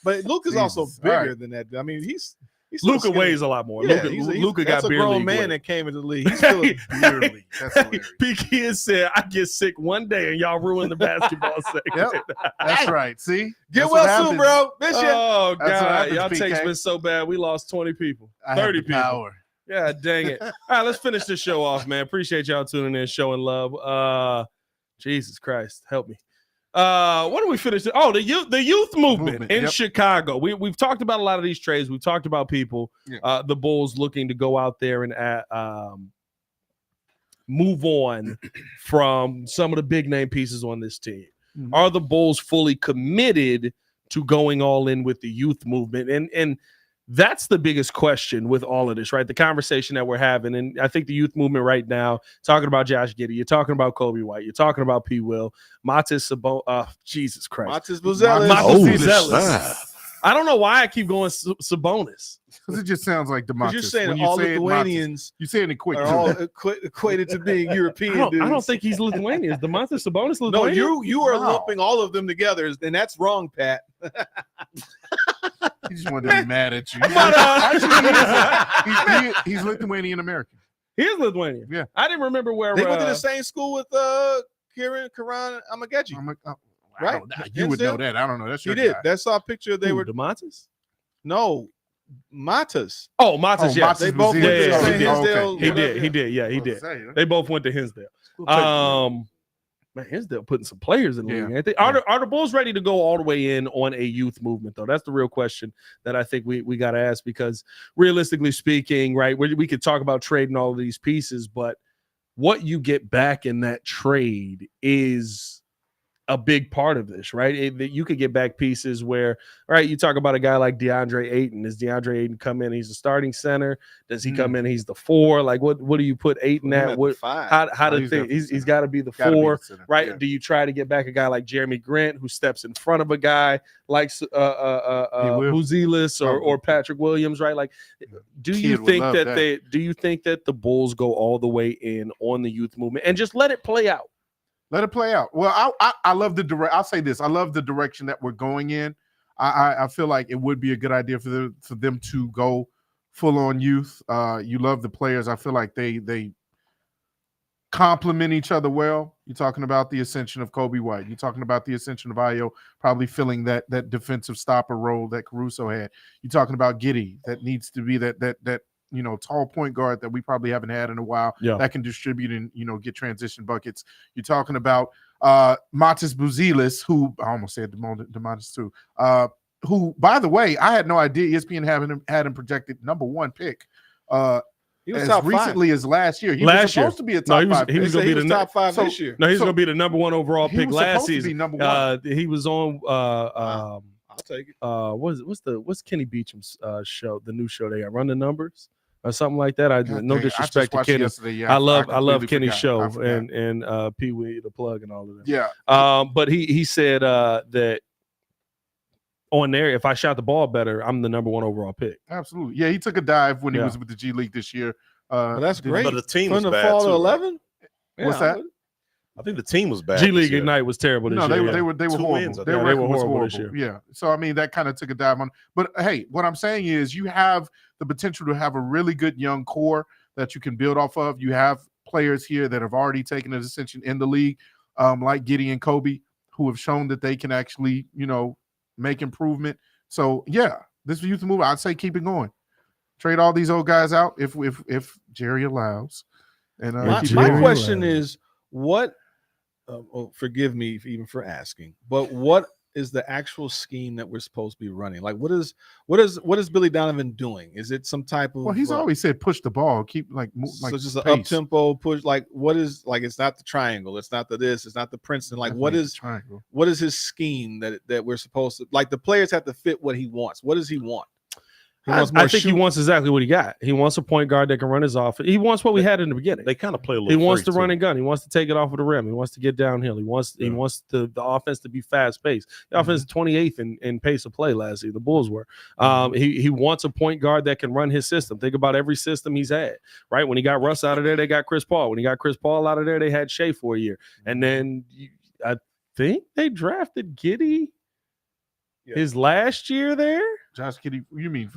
Speaker 4: But Luka's also bigger than that. I mean, he's
Speaker 1: Luka weighs a lot more.
Speaker 4: Yeah,
Speaker 1: Luka got
Speaker 4: that's a
Speaker 1: beer
Speaker 4: grown
Speaker 1: league
Speaker 4: man
Speaker 1: weight.
Speaker 4: that came into the league. He's still a beer league.
Speaker 2: That's hilarious.
Speaker 1: PK has said, I get sick one day and y'all ruin the basketball segment.
Speaker 2: Yep, that's right. See?
Speaker 4: Get
Speaker 2: That's
Speaker 4: well
Speaker 2: what
Speaker 4: soon,
Speaker 2: happens.
Speaker 4: bro. Miss you.
Speaker 1: Oh,
Speaker 2: That's what
Speaker 1: God.
Speaker 2: happens,
Speaker 1: Y'all
Speaker 2: PK.
Speaker 1: takes been so bad. We lost 20 people,
Speaker 2: I have
Speaker 1: 30
Speaker 2: the
Speaker 1: people.
Speaker 2: power.
Speaker 1: Yeah, dang it. All right, let's finish this show off, man. Appreciate y'all tuning in, showing love. Jesus Christ, help me. What do we finish? Oh, the youth movement in Chicago. We've talked about a lot of these trades. We've talked about people, the Bulls looking to go out there and move on from some of the big name pieces on this team. Mm-hmm. Are the Bulls fully committed to going all in with the youth movement? And that's the biggest question with all of this, right? The conversation that we're having. And I think the youth movement right now, talking about Josh Giddey, you're talking about Kobe White, you're talking about P. Will, Matis Sabonis, Jesus Christ.
Speaker 4: Matis Vucevic.
Speaker 1: I don't know why I keep going Sabonis.
Speaker 2: Because it just sounds like DeMarcus.
Speaker 4: You're saying all Lithuanians
Speaker 2: you're saying it quick.
Speaker 4: Are all equated to being European dudes.
Speaker 1: I don't think he's Lithuanian. Is DeMontis Sabonis Lithuanian?
Speaker 4: No, you are lumping all of them together, and that's wrong, Pat.
Speaker 2: He just wanted to be mad at you. Actually, he's Lithuanian American.
Speaker 1: He is Lithuanian.
Speaker 2: Yeah.
Speaker 1: I didn't remember where
Speaker 4: they went to the same school with Karan Amagechi.
Speaker 2: Right? You would know that. I don't know. That's your
Speaker 4: He did.
Speaker 2: guy.
Speaker 4: That's our picture. They were
Speaker 1: DeMontis?
Speaker 4: No. Matas.
Speaker 1: Oh, Matas, yes.
Speaker 2: They
Speaker 1: both
Speaker 2: went
Speaker 1: to
Speaker 4: Hinsdale.
Speaker 1: He did. Yeah, he did. They both went to Hinsdale. Man, Hinsdale putting some players in the league. Ain't they? Are the Bulls ready to go all the way in on a youth movement, though? That's the real question that I think we got to ask, because realistically speaking, right, we could talk about trading all of these pieces, but what you get back in that trade is a big part of this, right? You could get back pieces where, right, you talk about a guy like DeAndre Ayton. Does DeAndre Ayton come in? He's a starting center. Does he come in? He's the 4. Like, what do you put Ayton at? What? How do he's got to be the 4, right? Yeah. Do you try to get back a guy like Jeremy Grant, who steps in front of a guy like Vucevic or Patrick Williams, right? Like, do you think that the Bulls go all the way in on the youth movement and just let it play out?
Speaker 2: Let it play out. Well, I love the I'll say this. I love the direction that we're going in. I feel like it would be a good idea for them to go full on youth. You love the players. I feel like they complement each other well. You're talking about the ascension of Kobe White. You're talking about the ascension of Ayo probably filling that defensive stopper role that Caruso had. You're talking about Giddey that needs to be that tall point guard that we probably haven't had in a while that can distribute and, get transition buckets. You're talking about Matis Buzelis, who I almost said DeMontis too, who, by the way, I had no idea ESPN had him projected number 1 pick.
Speaker 4: He was
Speaker 2: as
Speaker 4: top
Speaker 2: recently
Speaker 4: 5.
Speaker 2: as last year. He was supposed to be a top 5.
Speaker 1: He was going to be the
Speaker 4: top 5 this year.
Speaker 1: No, he's going to be the number 1 overall pick last season.
Speaker 2: Number 1.
Speaker 1: He was on
Speaker 4: I'll take it.
Speaker 1: What's Kenny Beecham's show, the new show they got, Run the Numbers or something like that. No disrespect to Kenny. I love Kenny's show and Pee Wee the Plug and all of that.
Speaker 2: Yeah.
Speaker 1: But he said that on there, if I shot the ball better, I'm the number 1 overall pick.
Speaker 2: Absolutely. Yeah, he took a dive when he was with the G League this year.
Speaker 4: That's great.
Speaker 3: But the team
Speaker 4: was
Speaker 3: bad
Speaker 4: the fall
Speaker 3: too.
Speaker 4: to 11.
Speaker 2: What's that?
Speaker 3: I think the team was bad.
Speaker 1: G League Ignite was terrible this year.
Speaker 2: They were horrible. They were horrible this year. Yeah. So I mean, that kind of took a dive on. But hey, what I'm saying is, you have the potential to have a really good young core that you can build off of. You have players here that have already taken an ascension in the league, like Giddey and Kobe, who have shown that they can actually, make improvement. So yeah, this youth movement, I'd say keep it going. Trade all these old guys out if Jerry allows. And
Speaker 4: my question is, what? Forgive me even for asking, but what is the actual scheme that we're supposed to be running? Like, what is Billy Donovan doing? Is it some type of?
Speaker 2: Well, he's always said push the ball, keep
Speaker 4: so just an up tempo push. Like, what is, like, it's not the triangle, it's not the this, it's not the Princeton. Like, what is his scheme that we're supposed to, like, the players have to fit what he wants. What does he want?
Speaker 1: I think he wants exactly what he got. He wants a point guard that can run his offense. He wants what we had in the beginning.
Speaker 3: They kind of play a little.
Speaker 1: He wants to run and gun. He wants to take it off of the rim. He wants to get downhill. He wants the offense to be fast paced. The offense is 28th in pace of play last year. The Bulls were. He wants a point guard that can run his system. Think about every system he's had. Right when he got Russ out of there, they got Chris Paul. When he got Chris Paul out of there, they had Shea for a year. And then I think they drafted Giddey his last year there.
Speaker 2: Josh Giddey, you mean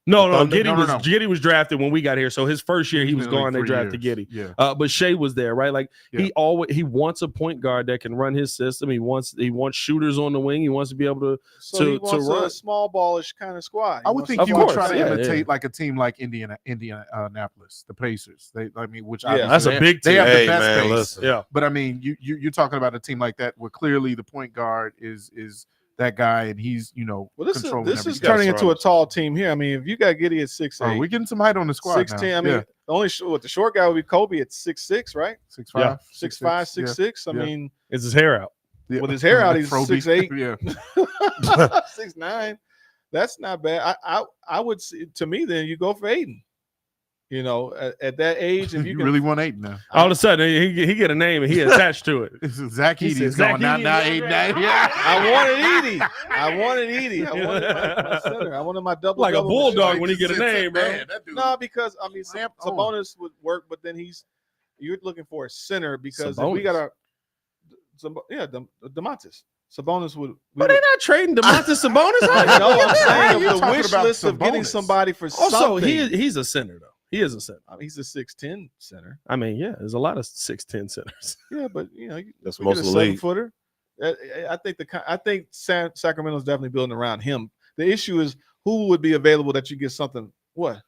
Speaker 1: no, Giddey was drafted when we got here. So his first year he was gone, they drafted Giddey.
Speaker 2: Yeah.
Speaker 1: But Shea was there, right? Like he wants a point guard that can run his system. He wants shooters on the wing. He wants to be able to
Speaker 4: he wants
Speaker 1: run
Speaker 4: a small ballish kind of squad.
Speaker 2: I would think he would try to imitate like a team like Indianapolis, the Pacers. Which
Speaker 1: that's a big team.
Speaker 2: They have the best pace.
Speaker 1: Yeah.
Speaker 2: But I mean, you're talking about a team like that where clearly the point guard is that guy, and he's controlling
Speaker 4: this is turning into a tall team here. I mean, if you got Giddey at 6'8",
Speaker 2: we're getting some height on the squad.
Speaker 4: 6'10". I mean, the short guy would be Kobe at 6'6", right?
Speaker 2: 6'5",
Speaker 4: 6'5", 6'6". I mean,
Speaker 1: it's his hair out.
Speaker 4: With his hair out, he's 6'8",
Speaker 2: yeah,
Speaker 4: 6'9". That's not bad. I would see, to me, then you go for Aiden. At that age, if you can,
Speaker 2: really want Aiden now.
Speaker 1: All of a sudden, he get a name and he attached to it.
Speaker 2: Zach Edey is going now. Aiden. Yeah.
Speaker 4: I wanted Edey. I wanted my center. I wanted my double.
Speaker 1: Like a bulldog when he get a name, bro.
Speaker 4: No, because I mean, Sabonis would work, but then you're looking for a center because we got DeMontis. Sabonis would.
Speaker 1: But they're not trading DeMontis Sabonis.
Speaker 4: No, I'm saying of the wish list of getting somebody for something.
Speaker 1: Also, he's a center though. He is a center.
Speaker 4: He's a 6'10" center.
Speaker 1: I mean, yeah, there's a lot of 6'10" centers.
Speaker 4: Yeah, but
Speaker 3: that's most of the league.
Speaker 4: 7-footer. I think Sacramento's definitely building around him. The issue is who would be available that you get something. What?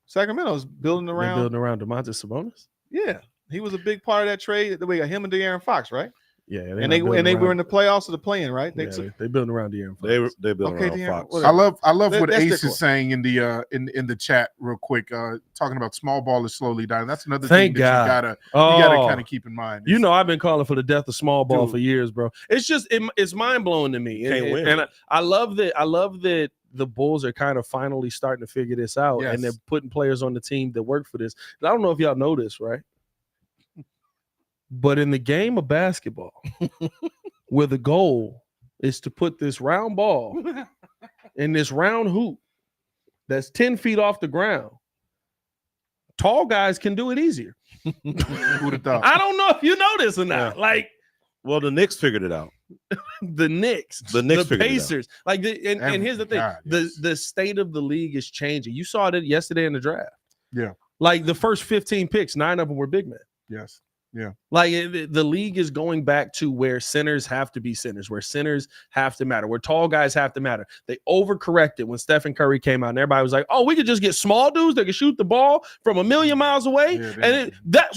Speaker 4: Sacramento's building around
Speaker 1: DeMontis Sabonis.
Speaker 4: Yeah, he was a big part of that trade. We got him and De'Aaron Fox, right?
Speaker 1: Yeah,
Speaker 4: and they were in the playoffs of the play-in, right?
Speaker 1: They building around De'Aaron Fox.
Speaker 3: They building around Fox.
Speaker 2: I love what Ace is saying in the chat real quick. Talking about small ball is slowly dying. That's another thing that you gotta kind of keep in mind. I've been calling for the death of small ball for years, bro. It's just it's mind blowing to me. And I love that the Bulls are kind of finally starting to figure this out, and they're putting players on the team that work for this. And I don't know if y'all know this, right? But in the game of basketball, where the goal is to put this round ball in this round hoop that's 10 feet off the ground, tall guys can do it easier. Who'd have thought?
Speaker 1: I don't know if you know this or not.
Speaker 3: Yeah. Well, the Knicks figured it out.
Speaker 1: The Knicks, the Pacers, and here's the thing: the state of the league is changing. You saw it yesterday in the draft.
Speaker 2: Yeah,
Speaker 1: like the first 15 picks, 9 of them were big men.
Speaker 2: Yes. Yeah,
Speaker 1: like the league is going back to where centers have to be centers, where centers have to matter, where tall guys have to matter. They overcorrected when Stephen Curry came out, and everybody was like, "Oh, we could just get small dudes that can shoot the ball from a million miles away,"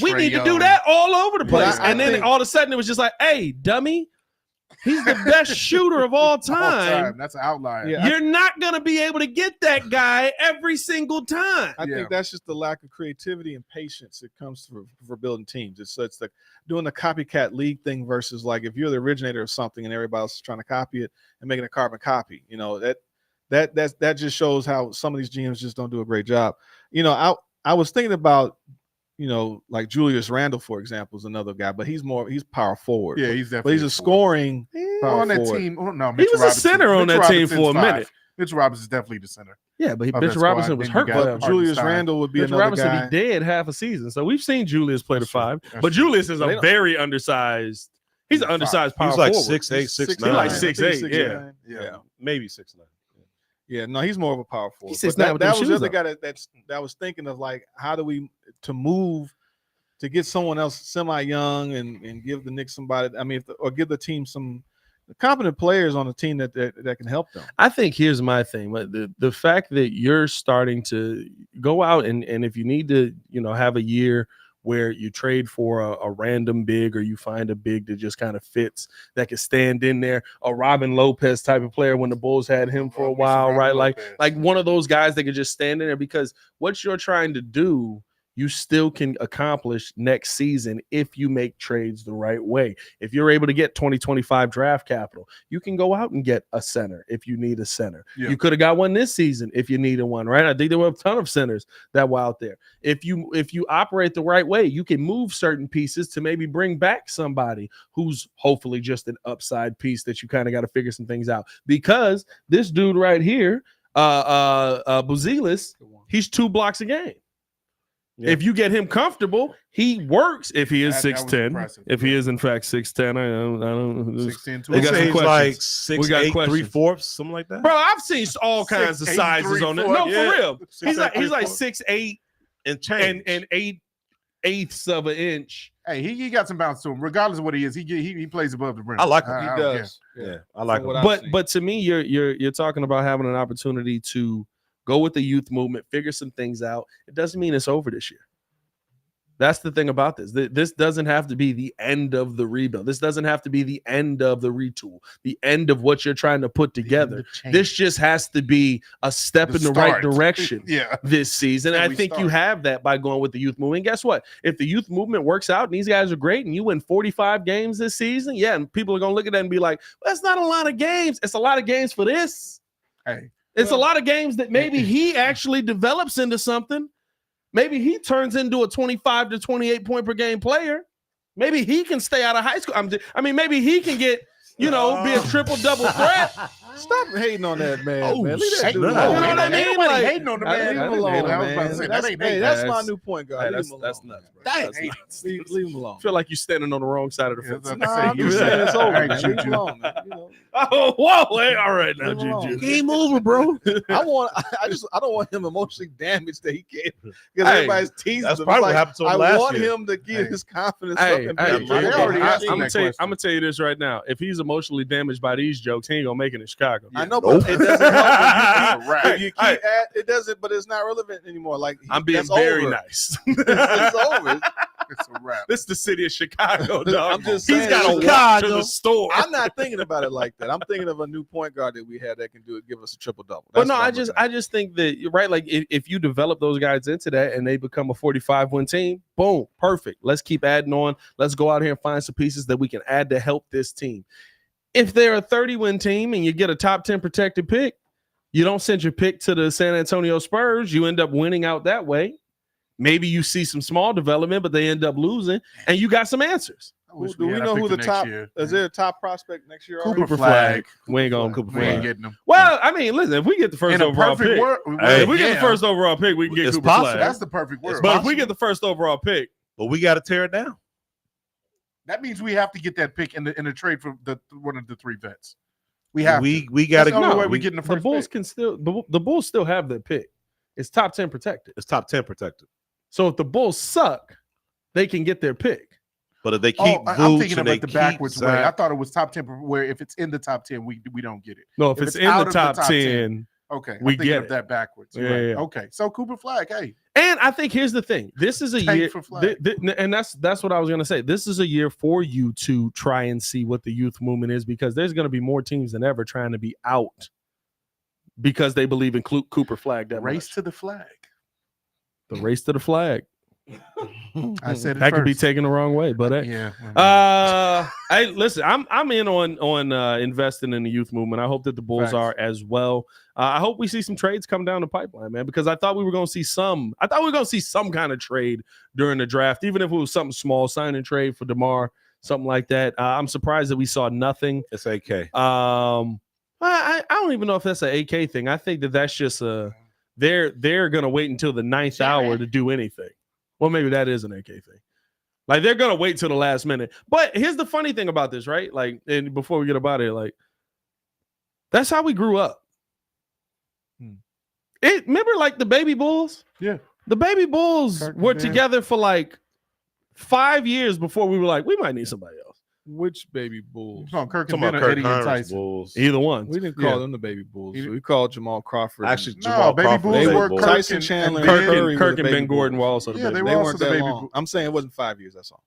Speaker 1: we need to do that all over the place. Then all of a sudden, it was just like, "Hey, dummy." He's the best shooter of all time.
Speaker 2: That's an outlier.
Speaker 1: Yeah. You're not going to be able to get that guy every single time.
Speaker 4: I think that's just the lack of creativity and patience that comes for building teams. It's like doing the copycat league thing versus like if you're the originator of something and everybody else is trying to copy it and making a carbon copy. That just shows how some of these GMs just don't do a great job. I was thinking about like Julius Randle, for example, is another guy, but he's power forward.
Speaker 2: Yeah, he's definitely.
Speaker 4: But he's a scoring
Speaker 2: on that team. Oh, no,
Speaker 1: he was a center on that team for a minute.
Speaker 2: Mitch Robinson's definitely the center.
Speaker 1: Yeah, but Mitchell Robinson was hurt.
Speaker 4: But Julius Randle would be another
Speaker 1: Robinson
Speaker 4: guy.
Speaker 1: Be dead half a season. So we've seen Julius play the 5, but Julius is a very undersized. He's an undersized power forward.
Speaker 3: He's like 6'8", 6'9".
Speaker 1: He's like 6'8".
Speaker 3: Yeah, maybe 6'9".
Speaker 4: Yeah, no, he's more of a power forward.
Speaker 1: That
Speaker 4: was the other guy that was thinking of like how do we to move to get someone else semi-young and give the Knicks somebody. I mean, or give the team some competent players on the team that can help them.
Speaker 1: I think here's my thing: the fact that you're starting to go out and if you need to, have a year where you trade for a random big or you find a big that just kind of fits that can stand in there, a Robin Lopez type of player when the Bulls had him for a while, right? Like one of those guys that could just stand in there because what you're trying to do. you still can accomplish next season if you make trades the right way. If you're able to get 2025 draft capital, you can go out and get a center if you need a center.
Speaker 2: Yeah.
Speaker 1: You could have got one this season if you needed one, right? I think there were a ton of centers that were out there. If you operate the right way, you can move certain pieces to maybe bring back somebody who's hopefully just an upside piece that you kind of got to figure some things out. Because this dude right here, Buzelis, he's 2 blocks a game. Yeah. If you get him comfortable, he works. If he is 6'10", if he is in fact 6'10", I don't know.
Speaker 3: 6'10", we got some like 6'8", 3/4", something like that.
Speaker 1: Bro, I've seen all kinds of sizes on it. No, for real. He's like 6'8"
Speaker 3: and change
Speaker 1: and 8/8 of an inch.
Speaker 2: Hey, he got some bounce to him. Regardless of what he is, he plays above the rim.
Speaker 3: I like him.
Speaker 4: He does.
Speaker 3: Yeah, I like him.
Speaker 1: But to me, you're talking about having an opportunity to go with the youth movement, figure some things out. It doesn't mean it's over this year. That's the thing about this. This doesn't have to be the end of the rebuild. This doesn't have to be the end of the retool, the end of what you're trying to put together. This just has to be a step in the right direction this season. And I think you have that by going with the youth movement. And guess what? If the youth movement works out and these guys are great and you win 45 games this season, and people are going to look at that and be like, well, that's not a lot of games. It's a lot of games for this.
Speaker 2: Hey.
Speaker 1: It's a lot of games that maybe he actually develops into something. Maybe he turns into a 25 to 28 point per game player. Maybe he can stay out of high school. Maybe he can get, be a triple-double threat.
Speaker 4: Stop hating on that man, man. Leave that dude
Speaker 1: alone.
Speaker 4: alone.
Speaker 1: You know what I mean?
Speaker 2: Like, hating on the man.
Speaker 4: Leave him alone, man. That's my new point guard.
Speaker 1: That's nuts, bro. That's nuts.
Speaker 4: Leave him alone.
Speaker 1: I feel like you're standing on the wrong side of the fence.
Speaker 4: I'm just saying it's over. Leave him alone, man.
Speaker 1: Oh, whoa! Hey, all right now, Juju.
Speaker 3: Game over, bro.
Speaker 4: I don't want him emotionally damaged that he can't, because everybody's teasing him.
Speaker 3: That's probably what happened to him last year.
Speaker 4: I want him to get his confidence up.
Speaker 1: I'm gonna tell you this right now. If he's emotionally damaged by these jokes, he ain't gonna make it in Chicago.
Speaker 4: I know, but it doesn't help. If you keep it doesn't, but it's not relevant anymore. Like,
Speaker 1: I'm being very nice.
Speaker 4: It's over.
Speaker 2: It's a wrap.
Speaker 1: This is the city of Chicago, dog.
Speaker 4: I'm just saying,
Speaker 1: he's got to walk to the store.
Speaker 4: I'm not thinking about it like that. I'm thinking of a new point guard that we had that can give us a triple-double.
Speaker 1: But no, I just think that you're right. Like, if you develop those guys into that and they become a 45-win team, boom, perfect. Let's keep adding on. Let's go out here and find some pieces that we can add to help this team. If they're a 30-win team and you get a top 10 protected pick, you don't send your pick to the San Antonio Spurs. You end up winning out that way. Maybe you see some small development, but they end up losing, and you got some answers.
Speaker 4: Do we know who the top is? There a top prospect next year?
Speaker 2: Cooper Flag.
Speaker 1: We ain't going Cooper Flag.
Speaker 2: We ain't getting him.
Speaker 1: Well, I mean, listen, if we get the first overall pick, if we get the first overall pick, we can get Cooper Flag.
Speaker 2: That's the perfect word.
Speaker 1: But if we get the first overall pick,
Speaker 3: but we got to tear it down.
Speaker 2: That means we have to get that pick in the trade for one of the 3 vets. We have.
Speaker 3: We got to
Speaker 2: go. We getting the first.
Speaker 1: The Bulls can still. The Bulls still have their pick. It's top 10 protected.
Speaker 3: It's top 10 protected.
Speaker 1: So if the Bulls suck, they can get their pick.
Speaker 3: But if they keep,
Speaker 2: I'm thinking about the backwards way. I thought it was top 10. Where if it's in the top 10, we don't get it.
Speaker 1: No, if it's in the top 10,
Speaker 2: okay,
Speaker 1: we get
Speaker 2: that backwards.
Speaker 1: Yeah,
Speaker 2: right.
Speaker 1: Yeah.
Speaker 2: Okay, so Cooper Flag, hey.
Speaker 1: And I think here's the thing. This is a year, and that's what I was gonna say. This is a year for you to try and see what the youth movement is, because there's gonna be more teams than ever trying to be out because they believe in Cooper Flag. That
Speaker 2: race to the flag.
Speaker 1: The race to the flag.
Speaker 2: I said
Speaker 1: that could be taken the wrong way, but hey, listen, I'm in on investing in the youth movement. I hope that the Bulls are as well. I hope we see some trades come down the pipeline, man, because I thought we were going to see some. I thought we were going to see some kind of trade during the draft, even if it was something small, sign and trade for Demar, something like that. I'm surprised that we saw nothing.
Speaker 3: It's AK.
Speaker 1: I don't even know if that's an AK thing. I think that's just a. They're going to wait until the 9th hour to do anything. Well, maybe that is an AK thing. Like, they're going to wait till the last minute. But here's the funny thing about this, right? Like, and before we get about it, like, that's how we grew up. Remember, like, the Baby Bulls?
Speaker 2: Yeah.
Speaker 1: The Baby Bulls were together for, like, 5 years before we were like, we might need somebody else.
Speaker 4: Which Baby Bulls?
Speaker 2: Kirk and Eddie and Tyson.
Speaker 3: Bulls.
Speaker 1: Either one.
Speaker 4: We didn't call them the Baby Bulls. We called Jamal Crawford.
Speaker 3: Actually,
Speaker 2: Jamal Crawford. Baby Bulls were
Speaker 4: Tyson Chandler,
Speaker 1: Kirk and Ben Gordon were also the Baby
Speaker 2: they
Speaker 1: Bulls.
Speaker 2: were also
Speaker 4: they
Speaker 2: the
Speaker 4: weren't
Speaker 2: Baby
Speaker 4: that
Speaker 2: Bulls.
Speaker 4: long. I'm saying it wasn't 5 years. That's all.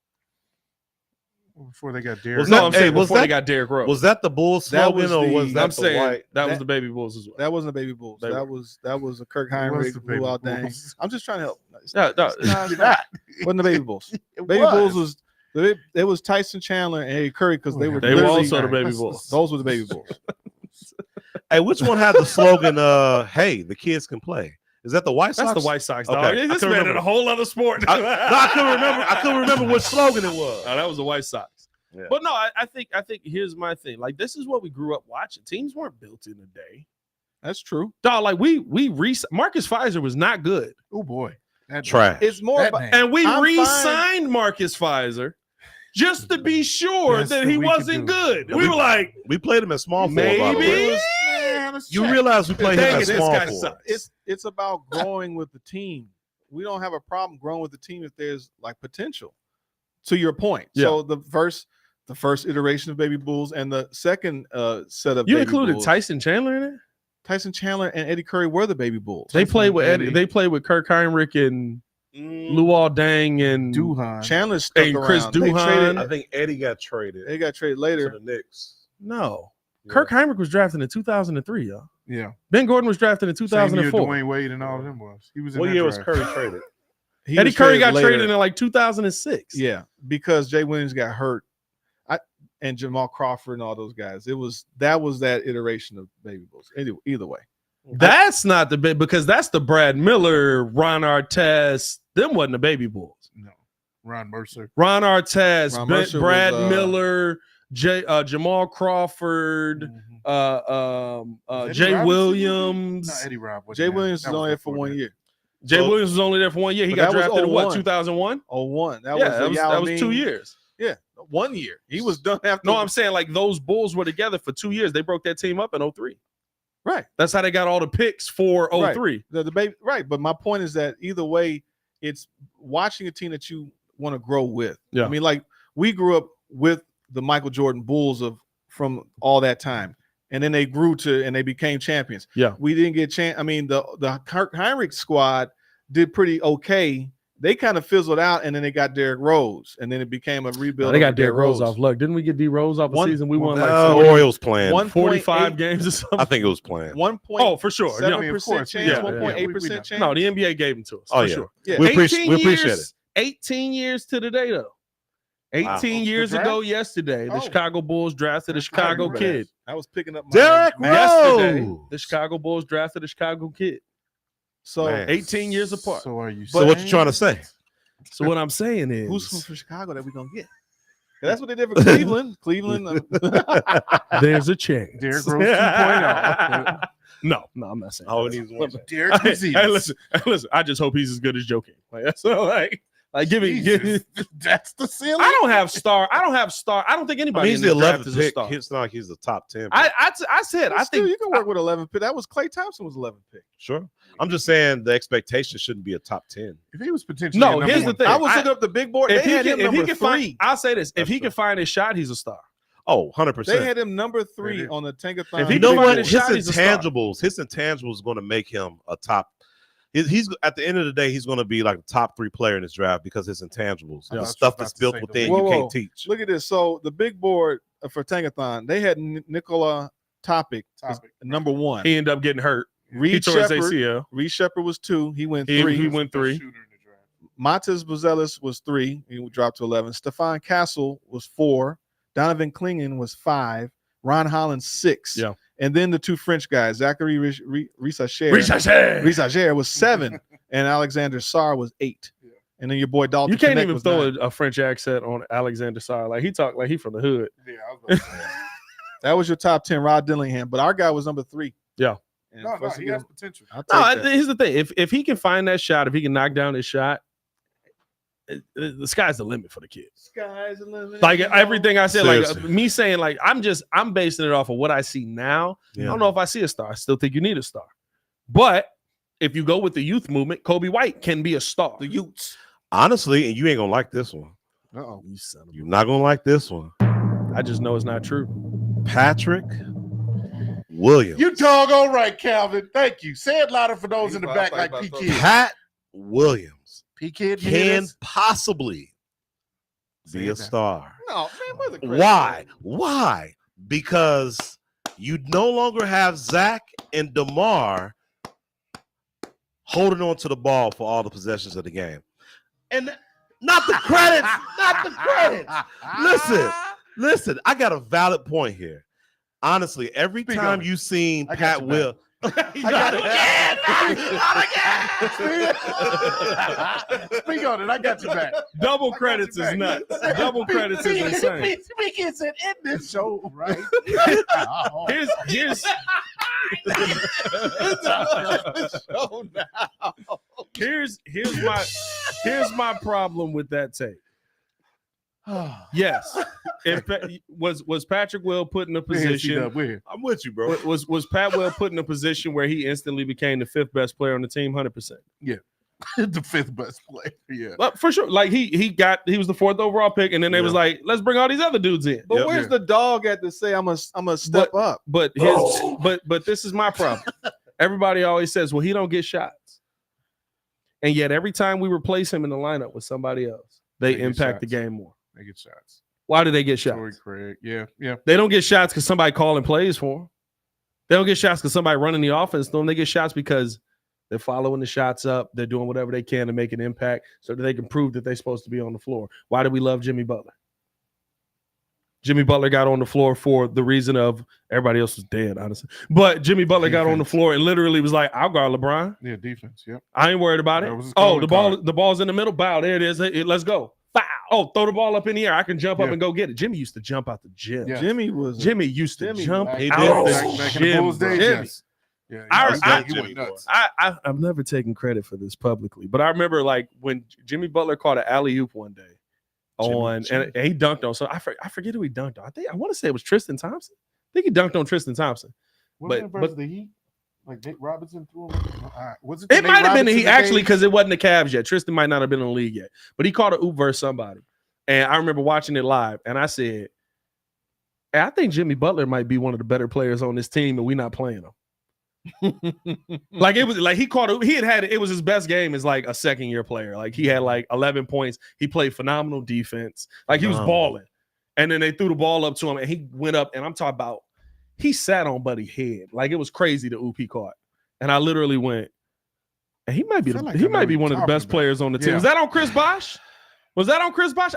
Speaker 2: Before they got Derek.
Speaker 1: No, I'm saying
Speaker 3: was
Speaker 1: before
Speaker 3: that-
Speaker 1: they got Derrick Rose.
Speaker 3: Was that the Bulls
Speaker 4: That was
Speaker 3: slogan, or was
Speaker 4: the-
Speaker 3: that
Speaker 1: I'm
Speaker 3: the
Speaker 1: saying
Speaker 3: white?
Speaker 1: that was the Baby Bulls as well.
Speaker 4: That wasn't the Baby Bulls.
Speaker 1: They
Speaker 4: That
Speaker 1: were.
Speaker 4: was a Kirk
Speaker 2: It was
Speaker 4: Heinrich
Speaker 2: the Baby
Speaker 4: blew out dang.
Speaker 2: Bulls.
Speaker 4: I'm just trying to help. It's
Speaker 1: No, no,
Speaker 4: it's not. Wasn't the Baby Bulls.
Speaker 2: It
Speaker 4: Baby Bulls was it was Tyson Chandler and Eddie Curry because they were
Speaker 1: They were
Speaker 4: literally-
Speaker 1: also the Baby Bulls.
Speaker 4: Those were the Baby Bulls.
Speaker 3: Hey, which one had the slogan? Hey, the kids can play. Is that the White Sox?
Speaker 1: That's the White Sox,
Speaker 3: Okay.
Speaker 1: dog.
Speaker 3: I
Speaker 1: This
Speaker 3: couldn't
Speaker 1: man in
Speaker 3: remember.
Speaker 1: a whole other sport.
Speaker 3: I couldn't remember which slogan it was.
Speaker 1: Oh, that was the White Sox.
Speaker 3: Yeah.
Speaker 1: But no, I think here's my thing. Like, this is what we grew up watching. Teams weren't built in a day.
Speaker 4: That's true.
Speaker 1: Dog, like Marcus Pfizer was not good.
Speaker 2: Oh boy, that
Speaker 3: Trash.
Speaker 4: It's more
Speaker 2: That
Speaker 4: about
Speaker 2: man.
Speaker 1: And we
Speaker 4: I'm
Speaker 1: re-signed Marcus Pfizer just to be sure
Speaker 2: Yes,
Speaker 1: that
Speaker 2: that
Speaker 1: he
Speaker 2: we could
Speaker 1: wasn't
Speaker 2: do.
Speaker 1: good.
Speaker 3: Yeah,
Speaker 1: We were like,
Speaker 3: We played him at small forward, by the way.
Speaker 1: maybe.
Speaker 3: You realize we played him
Speaker 1: Dang
Speaker 3: at
Speaker 1: it, this
Speaker 3: small
Speaker 1: guy
Speaker 3: forward.
Speaker 1: sucks.
Speaker 4: it's about growing with the team. We don't have a problem growing with the team if there's like potential. To your point.
Speaker 1: Yeah.
Speaker 4: So the first iteration of Baby Bulls and the second set of
Speaker 1: You
Speaker 4: Baby
Speaker 1: included
Speaker 4: Bulls,
Speaker 1: Tyson Chandler in it?
Speaker 4: Tyson Chandler and Eddie Curry were the Baby Bulls.
Speaker 1: They played with
Speaker 2: Eddie.
Speaker 1: They played with Kirk Heinrich and Luol Deng and
Speaker 2: Duhan.
Speaker 4: Chandler stuck
Speaker 1: Hey,
Speaker 4: around.
Speaker 1: Chris
Speaker 4: They
Speaker 1: Duhan.
Speaker 4: traded-
Speaker 3: I think Eddie got traded
Speaker 4: They got traded
Speaker 3: to
Speaker 4: later.
Speaker 3: the Knicks.
Speaker 1: No.
Speaker 3: Yeah.
Speaker 1: Kirk Heinrich was drafted in 2003, y'all.
Speaker 2: Yeah,
Speaker 1: Ben Gordon was drafted in
Speaker 2: same year
Speaker 1: 2004.
Speaker 2: Dwayne Wade and all of them was. He was in
Speaker 3: What
Speaker 2: that
Speaker 3: year was
Speaker 2: draft.
Speaker 3: Curry traded?
Speaker 4: He
Speaker 1: Eddie
Speaker 4: was
Speaker 1: Curry got
Speaker 4: later.
Speaker 1: traded in like 2006.
Speaker 4: Yeah, because Jay Williams got hurt, and Jamal Crawford and all those guys. That was that iteration of Baby Bulls. Anyway, either way,
Speaker 1: That's not the big because that's the Brad Miller, Ron Artest. Them wasn't the Baby Bulls.
Speaker 2: No, Ron Mercer.
Speaker 1: Ron Artest,
Speaker 4: Ron Mercer
Speaker 1: Brad
Speaker 4: was,
Speaker 1: Miller, Jamal Crawford,
Speaker 2: Was Eddie
Speaker 1: Jay
Speaker 2: Robinson?
Speaker 1: Williams.
Speaker 2: No, Eddie Robb. wasn't
Speaker 4: Jay
Speaker 2: there.
Speaker 4: Williams
Speaker 2: That
Speaker 4: was only there
Speaker 2: before
Speaker 4: for 1
Speaker 2: that.
Speaker 4: year.
Speaker 1: Jay
Speaker 4: So-
Speaker 1: Williams was only there for 1 year. He
Speaker 4: But
Speaker 1: got
Speaker 4: that was
Speaker 1: drafted in what,
Speaker 4: 01.
Speaker 1: 2001?
Speaker 4: 01. That
Speaker 1: Yeah,
Speaker 4: was
Speaker 1: that was,
Speaker 4: Yao
Speaker 1: that was
Speaker 4: Ming.
Speaker 1: 2 years.
Speaker 4: Yeah, 1 year. He was done after.
Speaker 1: No, I'm saying like those Bulls were together for 2 years. They broke that team up in 03.
Speaker 4: right.
Speaker 1: That's how they got all the picks for 03.
Speaker 4: The baby, right. But my point is that either way, it's watching a team that you want to grow with.
Speaker 1: Yeah.
Speaker 4: I mean, like we grew up with the Michael Jordan Bulls from all that time, and then they grew and they became champions.
Speaker 1: Yeah.
Speaker 4: We didn't get I mean, the Kirk Heinrich squad did pretty okay. They kind of fizzled out, and then they got Derrick Rose, and then it became a rebuild.
Speaker 1: They got
Speaker 4: over
Speaker 1: Derrick Rose off luck. Didn't we get D Rose off the
Speaker 4: One-
Speaker 1: season? We won like
Speaker 3: The
Speaker 1: 40,
Speaker 3: Orioles playing.
Speaker 1: 45 games or something.
Speaker 3: I think it was playing.
Speaker 4: 1.7%
Speaker 1: Oh, for sure. Yeah.
Speaker 2: I mean, of course,
Speaker 4: chance,
Speaker 2: yeah,
Speaker 4: 1.8%
Speaker 2: yeah.
Speaker 4: chance.
Speaker 1: No, the NBA gave them to us.
Speaker 3: Oh,
Speaker 1: for
Speaker 3: yeah.
Speaker 1: sure.
Speaker 4: Yeah.
Speaker 3: We
Speaker 1: 18
Speaker 3: appreciate
Speaker 1: years,
Speaker 3: it.
Speaker 1: 18 years to the day, though. 18
Speaker 2: Wow.
Speaker 1: years
Speaker 2: The draft?
Speaker 1: ago yesterday, the
Speaker 2: Oh.
Speaker 1: Chicago Bulls drafted a
Speaker 2: I
Speaker 1: Chicago
Speaker 2: remember
Speaker 1: kid.
Speaker 4: I was picking up my
Speaker 3: Derrick
Speaker 4: math.
Speaker 1: Yesterday,
Speaker 3: Rose.
Speaker 1: the Chicago Bulls drafted a Chicago kid.
Speaker 4: So
Speaker 3: Man.
Speaker 1: 18 years apart.
Speaker 2: So are you?
Speaker 3: So what you trying to say?
Speaker 1: So what I'm saying is,
Speaker 4: who's from Chicago that we gonna get? That's what they did for Cleveland. Cleveland.
Speaker 1: there's a chance.
Speaker 2: Derrick Rose 2.0.
Speaker 1: No, I'm not saying.
Speaker 3: Oh,
Speaker 1: that.
Speaker 3: it needs one.
Speaker 2: Derrick
Speaker 1: Hey,
Speaker 2: Rose.
Speaker 1: listen. I just hope he's as good as Joe King. Like that's so like give me.
Speaker 2: That's the ceiling.
Speaker 1: I don't have star. I don't think
Speaker 3: I
Speaker 1: anybody
Speaker 3: mean, he's
Speaker 1: in
Speaker 3: the
Speaker 1: this draft
Speaker 3: 11th
Speaker 1: is a
Speaker 3: pick.
Speaker 1: star.
Speaker 3: It's not like he's the top 10.
Speaker 1: I said I
Speaker 4: Still,
Speaker 1: think
Speaker 4: you can work with 11 pick. That was Klay Thompson was 11 pick.
Speaker 3: Sure. I'm just saying the expectation shouldn't be a top 10.
Speaker 2: If he was potentially
Speaker 1: No,
Speaker 2: a number
Speaker 1: here's the
Speaker 2: one
Speaker 1: thing.
Speaker 4: I was
Speaker 1: I-
Speaker 4: looking up the big board.
Speaker 1: if
Speaker 4: They
Speaker 1: he
Speaker 4: had
Speaker 1: can,
Speaker 4: him
Speaker 1: if he
Speaker 4: number
Speaker 1: can
Speaker 4: 3.
Speaker 1: find, I'll say this: if
Speaker 3: That's
Speaker 1: he can
Speaker 3: true.
Speaker 1: find his shot, he's a star.
Speaker 3: Oh, 100%.
Speaker 4: They had him number 3
Speaker 2: did.
Speaker 4: on the Tankathon.
Speaker 1: If he
Speaker 3: You know
Speaker 1: can
Speaker 3: what?
Speaker 1: find
Speaker 3: His
Speaker 1: his shot, he's a star.
Speaker 3: intangibles is going to make him a top. He's at the end of the day, he's going to be like a top 3 player in this draft because his intangibles,
Speaker 2: I
Speaker 3: the
Speaker 2: thought
Speaker 3: stuff
Speaker 2: you were
Speaker 3: that's
Speaker 2: about to
Speaker 3: built
Speaker 2: say the
Speaker 3: within,
Speaker 4: word.
Speaker 3: you
Speaker 4: Whoa,
Speaker 3: can't
Speaker 4: whoa.
Speaker 3: teach.
Speaker 4: Look at this. So the big board for Tankathon, they had Nikola Topic number 1.
Speaker 1: He ended up getting hurt. He
Speaker 4: Reed
Speaker 1: tore his
Speaker 4: Shepard.
Speaker 1: ACL.
Speaker 4: Reed Shepard was 2. He went
Speaker 1: He
Speaker 4: 3.
Speaker 1: went 3.
Speaker 4: Matas Buzelis was 3. He dropped to 11. Stefan Castle was 4. Donovan Clingan was 5. Ron Holland 6.
Speaker 1: Yeah.
Speaker 4: And then the 2 French guys, Zachary Risacher was 7, and Alexander Sarr was 8.
Speaker 2: Yeah.
Speaker 4: And then your boy Dalton.
Speaker 1: You can't
Speaker 4: Knecht
Speaker 1: even
Speaker 4: was
Speaker 1: throw
Speaker 4: 9.
Speaker 1: a French accent on Alexander Sarr. Like he talked like he from the hood.
Speaker 2: Yeah, I was about to say.
Speaker 4: That was your top 10, Rod Dillingham. But our guy was number 3.
Speaker 1: Yeah.
Speaker 4: And
Speaker 2: No,
Speaker 4: for us to
Speaker 2: he
Speaker 4: get
Speaker 2: has
Speaker 4: him-
Speaker 2: potential.
Speaker 4: I'll
Speaker 1: No,
Speaker 4: take that.
Speaker 1: here's the thing: if he can find that shot, if he can knock down his shot, the sky's the limit for the kid.
Speaker 4: Sky's the limit.
Speaker 1: Like everything I said,
Speaker 3: Seriously.
Speaker 1: like me saying, like I'm basing it off of what I see now. I don't know if I see a star. I still think you need a star, but if you go with the youth movement, Kobe White can be a star.
Speaker 4: The Utes.
Speaker 3: Honestly, and you ain't going to like this one.
Speaker 4: Uh-oh.
Speaker 1: You son of
Speaker 3: You're not going to like this one.
Speaker 1: a- I just know it's not true.
Speaker 3: Patrick Williams.
Speaker 2: You doggone right, Calvin. Thank you. Say it louder for those in the back like P Kid.
Speaker 3: Pat Williams
Speaker 2: P Kid
Speaker 3: can possibly Be a star.
Speaker 4: No, man, where's the credit?
Speaker 3: Why? Why? Because you no longer have Zach and Demar holding on to the ball for all the possessions of the game. And not the credits, not the credits. Listen, I got a valid point here. Honestly, every time you've seen Pat Will,
Speaker 2: Speak on it. I got you back.
Speaker 1: Double credits is nuts. Double credits is insane.
Speaker 2: Speak is in this show, right?
Speaker 1: Here's my problem with that take. Yes, was Patrick Will put in a position?
Speaker 3: I'm with you, bro.
Speaker 1: Was Pat Will put in a position where he instantly became the 5th best player on the team? 100%.
Speaker 2: Yeah, the 5th best player. Yeah,
Speaker 1: but for sure. Like he was the 4th overall pick, and then they was like, let's bring all these other dudes in.
Speaker 4: But where's the dog at to say I'm a step up?
Speaker 1: But this is my problem. Everybody always says, well, he don't get shots, and yet every time we replace him in the lineup with somebody else, they impact the game more.
Speaker 2: They get shots.
Speaker 1: Why do they get shots?
Speaker 2: Torrey Craig. Yeah.
Speaker 1: They don't get shots because somebody calling plays for them. They don't get shots because somebody running the offense for them. They get shots because they're following the shots up. They're doing whatever they can to make an impact so that they can prove that they're supposed to be on the floor. Why do we love Jimmy Butler? Jimmy Butler got on the floor for the reason of everybody else was dead, honestly. But Jimmy Butler got on the floor and literally was like, I'll guard LeBron.
Speaker 2: Yeah, defense. Yep.
Speaker 1: I ain't worried about it. Oh, the ball's in the middle. Bow, there it is. Let's go. Foul. Oh, throw the ball up in the air. I can jump up and go get it. Jimmy used to jump out the gym.
Speaker 2: Yeah.
Speaker 1: Jimmy used to jump out
Speaker 2: the gym.
Speaker 1: I've never taken credit for this publicly, but I remember like when Jimmy Butler caught an alley-oop one day and he dunked on. So I forget who he dunked on. I want to say it was Tristan Thompson. I think he dunked on Tristan Thompson. But
Speaker 2: the Heat, like Nate Robinson threw him.
Speaker 1: It might have been the Heat actually because it wasn't the Cavs yet. Tristan might not have been in the league yet, but he caught an oop versus somebody. And I remember watching it live, and I said, hey, I think Jimmy Butler might be one of the better players on this team, and we're not playing him. Like it was like he had it was his best game as like a second-year player. Like he had like 11 points. He played phenomenal defense. Like he was balling. And then they threw the ball up to him, and he went up, and I'm talking about he sat on Buddy's head. Like it was crazy the oop he caught. And I literally went, and he might be one of the best players on the team. Was that on Chris Bosh?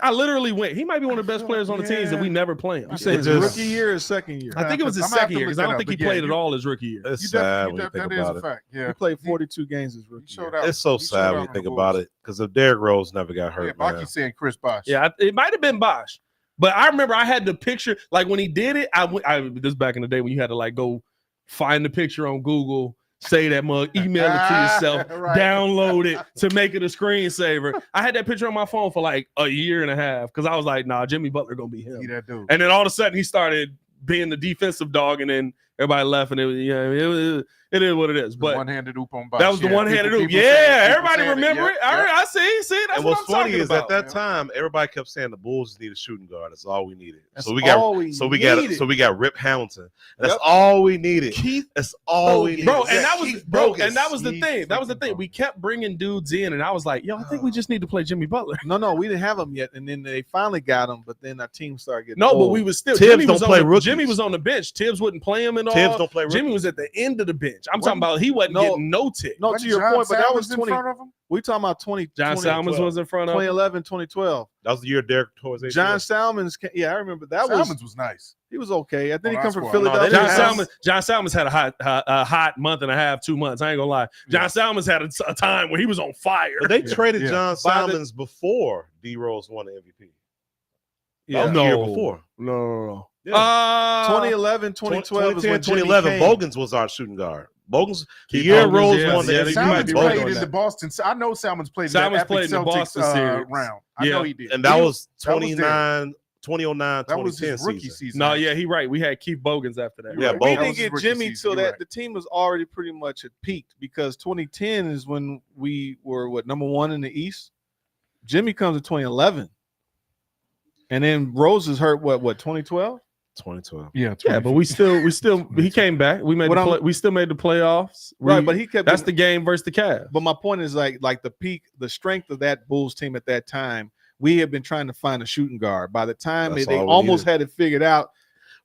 Speaker 1: I literally went. He might be one of the best players on the teams that we never play him.
Speaker 4: You say his rookie year or second year?
Speaker 1: I think it was his second year because I don't think he played at all his rookie year.
Speaker 3: It's sad when you think about it.
Speaker 2: Fact. Yeah,
Speaker 4: he played 42 games his rookie year.
Speaker 3: It's so sad when you think about it because if Derrick Rose never got hurt.
Speaker 2: Yeah, Baki's saying Chris Bosh.
Speaker 1: Yeah, it might have been Bosh. But I remember I had the picture, like when he did it, this back in the day when you had to like go find the picture on Google, say that mug, email it to yourself, download it to make it a screensaver. I had that picture on my phone for like a year and a half because I was like, nah, Jimmy Butler gonna be him.
Speaker 2: He that dude.
Speaker 1: And then all of a sudden he started being the defensive dog, and then everybody left, and it is what it is. But
Speaker 2: one-handed oop on Bosh.
Speaker 1: That was the one-handed oop. Yeah, everybody remember it. I see. That's
Speaker 3: and what's funny is at that time, everybody kept saying the Bulls need a shooting guard. That's all we needed. So we got Rip Hamilton. That's all we needed. That's all we needed.
Speaker 1: And that was the thing. That was the thing. We kept bringing dudes in, and I was like, yo, I think we just need to play Jimmy Butler.
Speaker 4: No, we didn't have him yet, and then they finally got him. But then our team started getting
Speaker 1: but we was still.
Speaker 3: Tibbs don't play rookies.
Speaker 1: Jimmy was on the bench. Tibbs wouldn't play him at all.
Speaker 3: Tibbs don't play rookies.
Speaker 1: Jimmy was at the end of the bench. I'm talking about he wasn't getting no tip.
Speaker 4: No, to your point, but that was 20. We talking about 20.
Speaker 1: John Salmons was in front of
Speaker 4: 2011, 2012.
Speaker 3: That was the year Derrick tore his ACL.
Speaker 4: John Salmons, I remember that.
Speaker 2: Salmons was nice.
Speaker 4: He was okay. I think he come from Philadelphia.
Speaker 1: John Salmons had a hot month and a half, 2 months. I ain't gonna lie. John Salmons had a time where he was on fire.
Speaker 3: But they traded John Salmons before D Rose won the MVP.
Speaker 1: Yeah,
Speaker 3: the year before.
Speaker 1: No.
Speaker 4: Yeah. 2011, 2012
Speaker 3: 2011. Bogans was our shooting guard. Bogans, the year Rose won the MVP.
Speaker 2: Salmons played in the Boston. I know Salmons played in the Boston series round. I know he did.
Speaker 3: And that was 2009, 2010
Speaker 2: was his rookie season.
Speaker 1: No, yeah, he right. We had Keith Bogans after that.
Speaker 3: Yeah,
Speaker 4: we didn't get Jimmy till that the team was already pretty much at peak because 2010 is when we were number one in the East. Jimmy comes in 2011, and then Rose is hurt. What 2012?
Speaker 3: 2012.
Speaker 1: Yeah, but we still he came back. We still made the playoffs.
Speaker 4: But he kept
Speaker 1: that's the game versus the Cavs.
Speaker 4: But my point is like the peak, the strength of that Bulls team at that time we have been trying to find a shooting guard. By the time
Speaker 3: That's
Speaker 4: they
Speaker 3: all we
Speaker 4: almost
Speaker 3: needed.
Speaker 4: had it figured out,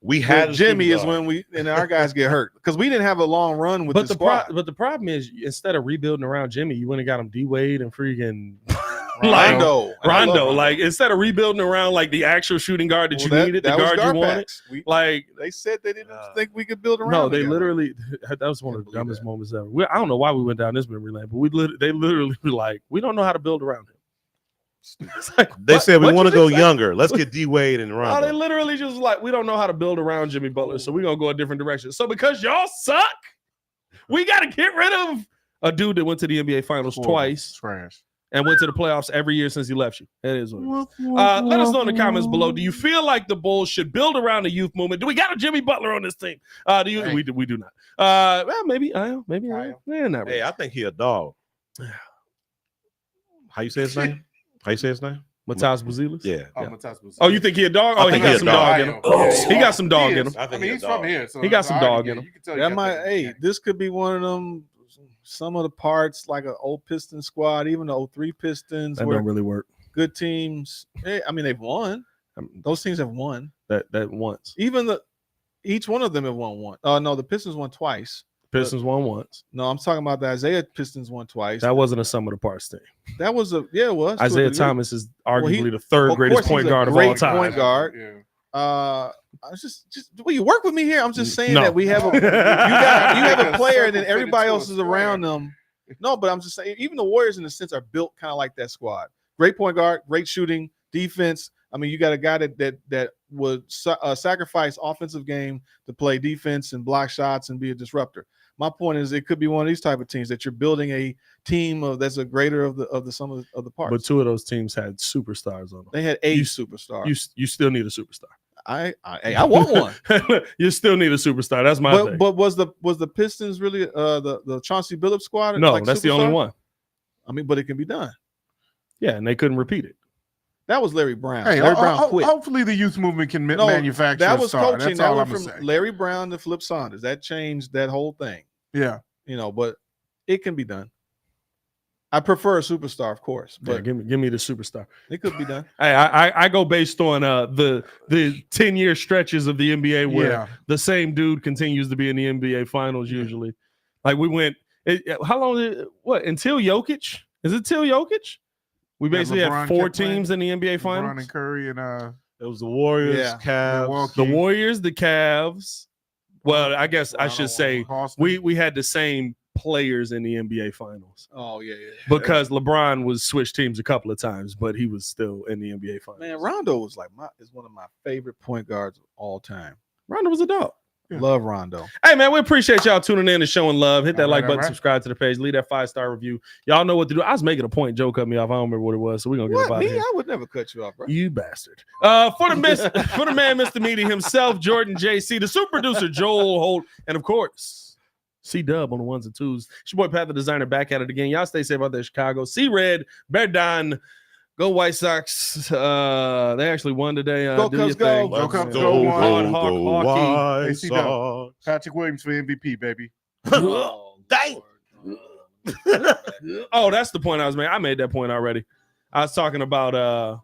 Speaker 3: We had a
Speaker 4: Jimmy
Speaker 3: shooting
Speaker 4: is
Speaker 3: guard.
Speaker 4: when our guys get hurt because we didn't have a long run with
Speaker 1: But
Speaker 4: the squad.
Speaker 1: but the problem is, instead of rebuilding around Jimmy, you went and got him D Wade and freaking Rondo. Like instead of rebuilding around like the actual shooting guard that you needed, the guard you wanted. Like
Speaker 4: they said they didn't think we could build around.
Speaker 1: No, they
Speaker 4: together.
Speaker 1: literally. That was one of the dumbest moments ever. I don't know why we went down this memory lane, but they literally were like, we don't know how to build around him. It's like,
Speaker 3: They said we
Speaker 1: what
Speaker 3: want to
Speaker 1: you
Speaker 3: go
Speaker 1: just say?
Speaker 3: younger. Let's get D Wade and
Speaker 1: No,
Speaker 3: Rondo.
Speaker 1: they literally just like, we don't know how to build around Jimmy Butler, so we're gonna go a different direction. So because y'all suck, we gotta get rid of a dude that went to the NBA Finals twice
Speaker 2: Trash.
Speaker 1: and went to the playoffs every year since he left you. That is what it is. Let us know in the comments below. Do you feel like the Bulls should build around the youth movement? Do we got a Jimmy Butler on this team? Do you? We do not. Well, maybe I am. Maybe I am. Yeah, not really.
Speaker 3: Hey, I think he a dog. How you say his name? How you say his name?
Speaker 1: Matas Buzelis?
Speaker 3: Yeah.
Speaker 1: Oh, you think he a dog? Oh, he
Speaker 3: think
Speaker 1: got
Speaker 3: he
Speaker 1: some
Speaker 3: a
Speaker 1: dog
Speaker 3: dog.
Speaker 1: in him. He got some dog in him.
Speaker 3: I
Speaker 2: I
Speaker 3: think
Speaker 2: mean,
Speaker 3: he's
Speaker 2: he's from here, so
Speaker 1: He got some dog in him.
Speaker 2: You can tell
Speaker 4: That might. This could be one of them. Some of the parts, like an old Piston squad, even the 03 Pistons,
Speaker 1: That
Speaker 4: were
Speaker 1: don't really work.
Speaker 4: good teams. I mean, they've won. Those teams have won.
Speaker 1: That once.
Speaker 4: Even each one of them have won one. No, the Pistons won twice.
Speaker 1: Pistons won once.
Speaker 4: No, I'm talking about the Isaiah Pistons won twice.
Speaker 1: That wasn't a sum of the parts thing.
Speaker 4: That was it was. to a
Speaker 1: Isaiah
Speaker 4: degree.
Speaker 1: Thomas is arguably
Speaker 4: he-
Speaker 1: the third
Speaker 4: of
Speaker 1: greatest
Speaker 4: course
Speaker 1: point
Speaker 4: he's a
Speaker 1: guard of
Speaker 4: great
Speaker 1: all time.
Speaker 4: point guard.
Speaker 2: Yeah.
Speaker 4: I was just will you work with me here? I'm just saying
Speaker 1: No.
Speaker 4: that we have you have a
Speaker 2: Like a
Speaker 4: player and then
Speaker 2: circle
Speaker 4: everybody
Speaker 2: fitted to
Speaker 4: else
Speaker 2: a
Speaker 4: is around
Speaker 2: square.
Speaker 4: them. No, but I'm just saying even the Warriors in a sense are built kind of like that squad. Great point guard, great shooting, defense. I mean, you got a guy that would sacrifice offensive game to play defense and block shots and be a disruptor. My point is, it could be one of these type of teams that you're building a team that's a greater of the sum of the parts.
Speaker 1: But two of those teams had superstars on them.
Speaker 4: They had a superstar.
Speaker 1: You still need a superstar.
Speaker 4: I want one.
Speaker 1: You still need a superstar. That's my thing.
Speaker 4: But was the Pistons really the Chauncey Billups squad?
Speaker 1: No,
Speaker 4: like
Speaker 1: that's the only
Speaker 4: superstar?
Speaker 1: one.
Speaker 4: I mean, but it can be done.
Speaker 1: Yeah, and they couldn't repeat it.
Speaker 4: That was Larry Brown.
Speaker 2: Hey,
Speaker 4: Larry Brown quit.
Speaker 2: hopefully the youth movement can
Speaker 4: No,
Speaker 2: manufacture
Speaker 4: that
Speaker 2: a
Speaker 4: was
Speaker 2: star.
Speaker 4: coaching.
Speaker 2: That's
Speaker 4: That
Speaker 2: all
Speaker 4: went
Speaker 2: I'm
Speaker 4: from
Speaker 2: saying.
Speaker 4: Larry Brown to Flip Saunders. That changed that whole thing.
Speaker 2: Yeah.
Speaker 4: But it can be done. I prefer a superstar, of course,
Speaker 1: Yeah,
Speaker 4: but
Speaker 1: give me the superstar.
Speaker 4: it could be done.
Speaker 1: Hey, I go based on the 10-year stretches of the NBA where the same dude continues to be in the NBA Finals usually. Like we went. How long? Until Jokic? Is it till Jokic? We basically had
Speaker 2: LeBron
Speaker 1: 4
Speaker 2: kept playing.
Speaker 1: teams in the NBA
Speaker 2: LeBron
Speaker 1: Finals.
Speaker 2: and Curry and
Speaker 3: It was the Warriors,
Speaker 4: Yeah.
Speaker 3: Cavs.
Speaker 2: Milwaukee.
Speaker 1: The Warriors, the Cavs. Well, I guess I should say
Speaker 2: Boston.
Speaker 1: we had the same players in the NBA Finals
Speaker 4: Oh yeah.
Speaker 1: because LeBron was switched teams a couple of times, but he was still in the NBA Finals.
Speaker 4: Man, Rondo was is one of my favorite point guards of all time.
Speaker 1: Rondo was a dog.
Speaker 2: Yeah.
Speaker 4: Love Rondo.
Speaker 1: Hey, man, we appreciate y'all tuning in and showing love. Hit that
Speaker 2: All
Speaker 1: like
Speaker 2: right,
Speaker 1: button,
Speaker 2: all right.
Speaker 1: subscribe to the page, leave that 5-star review. Y'all know what to do. I was making a point. Joe cut me off. I don't remember what it was, so we're going to get up
Speaker 4: What
Speaker 1: out
Speaker 4: me?
Speaker 1: of here.
Speaker 4: I would never cut you off, bro.
Speaker 1: You bastard. For the man, Mr. Meaty himself, Jordan JC, the super producer, Joel Holt, and of course, C-Dub on the ones and twos. It's your boy, Pat the Designer, back at it again. Y'all stay safe out there in Chicago. C-Red, Bear Don, go White Sox. They actually won today.
Speaker 4: Go
Speaker 1: do your
Speaker 4: Cubs, go.
Speaker 1: thing.
Speaker 2: Go Cubs,
Speaker 3: Go,
Speaker 2: go,
Speaker 3: go,
Speaker 2: Hawk,
Speaker 3: go,
Speaker 2: Hawk,
Speaker 3: White
Speaker 2: AC
Speaker 3: Sox.
Speaker 2: Patrick Williams for MVP, baby.
Speaker 3: Dang.
Speaker 1: Oh, that's the point I was making. I made that point already. I was talking about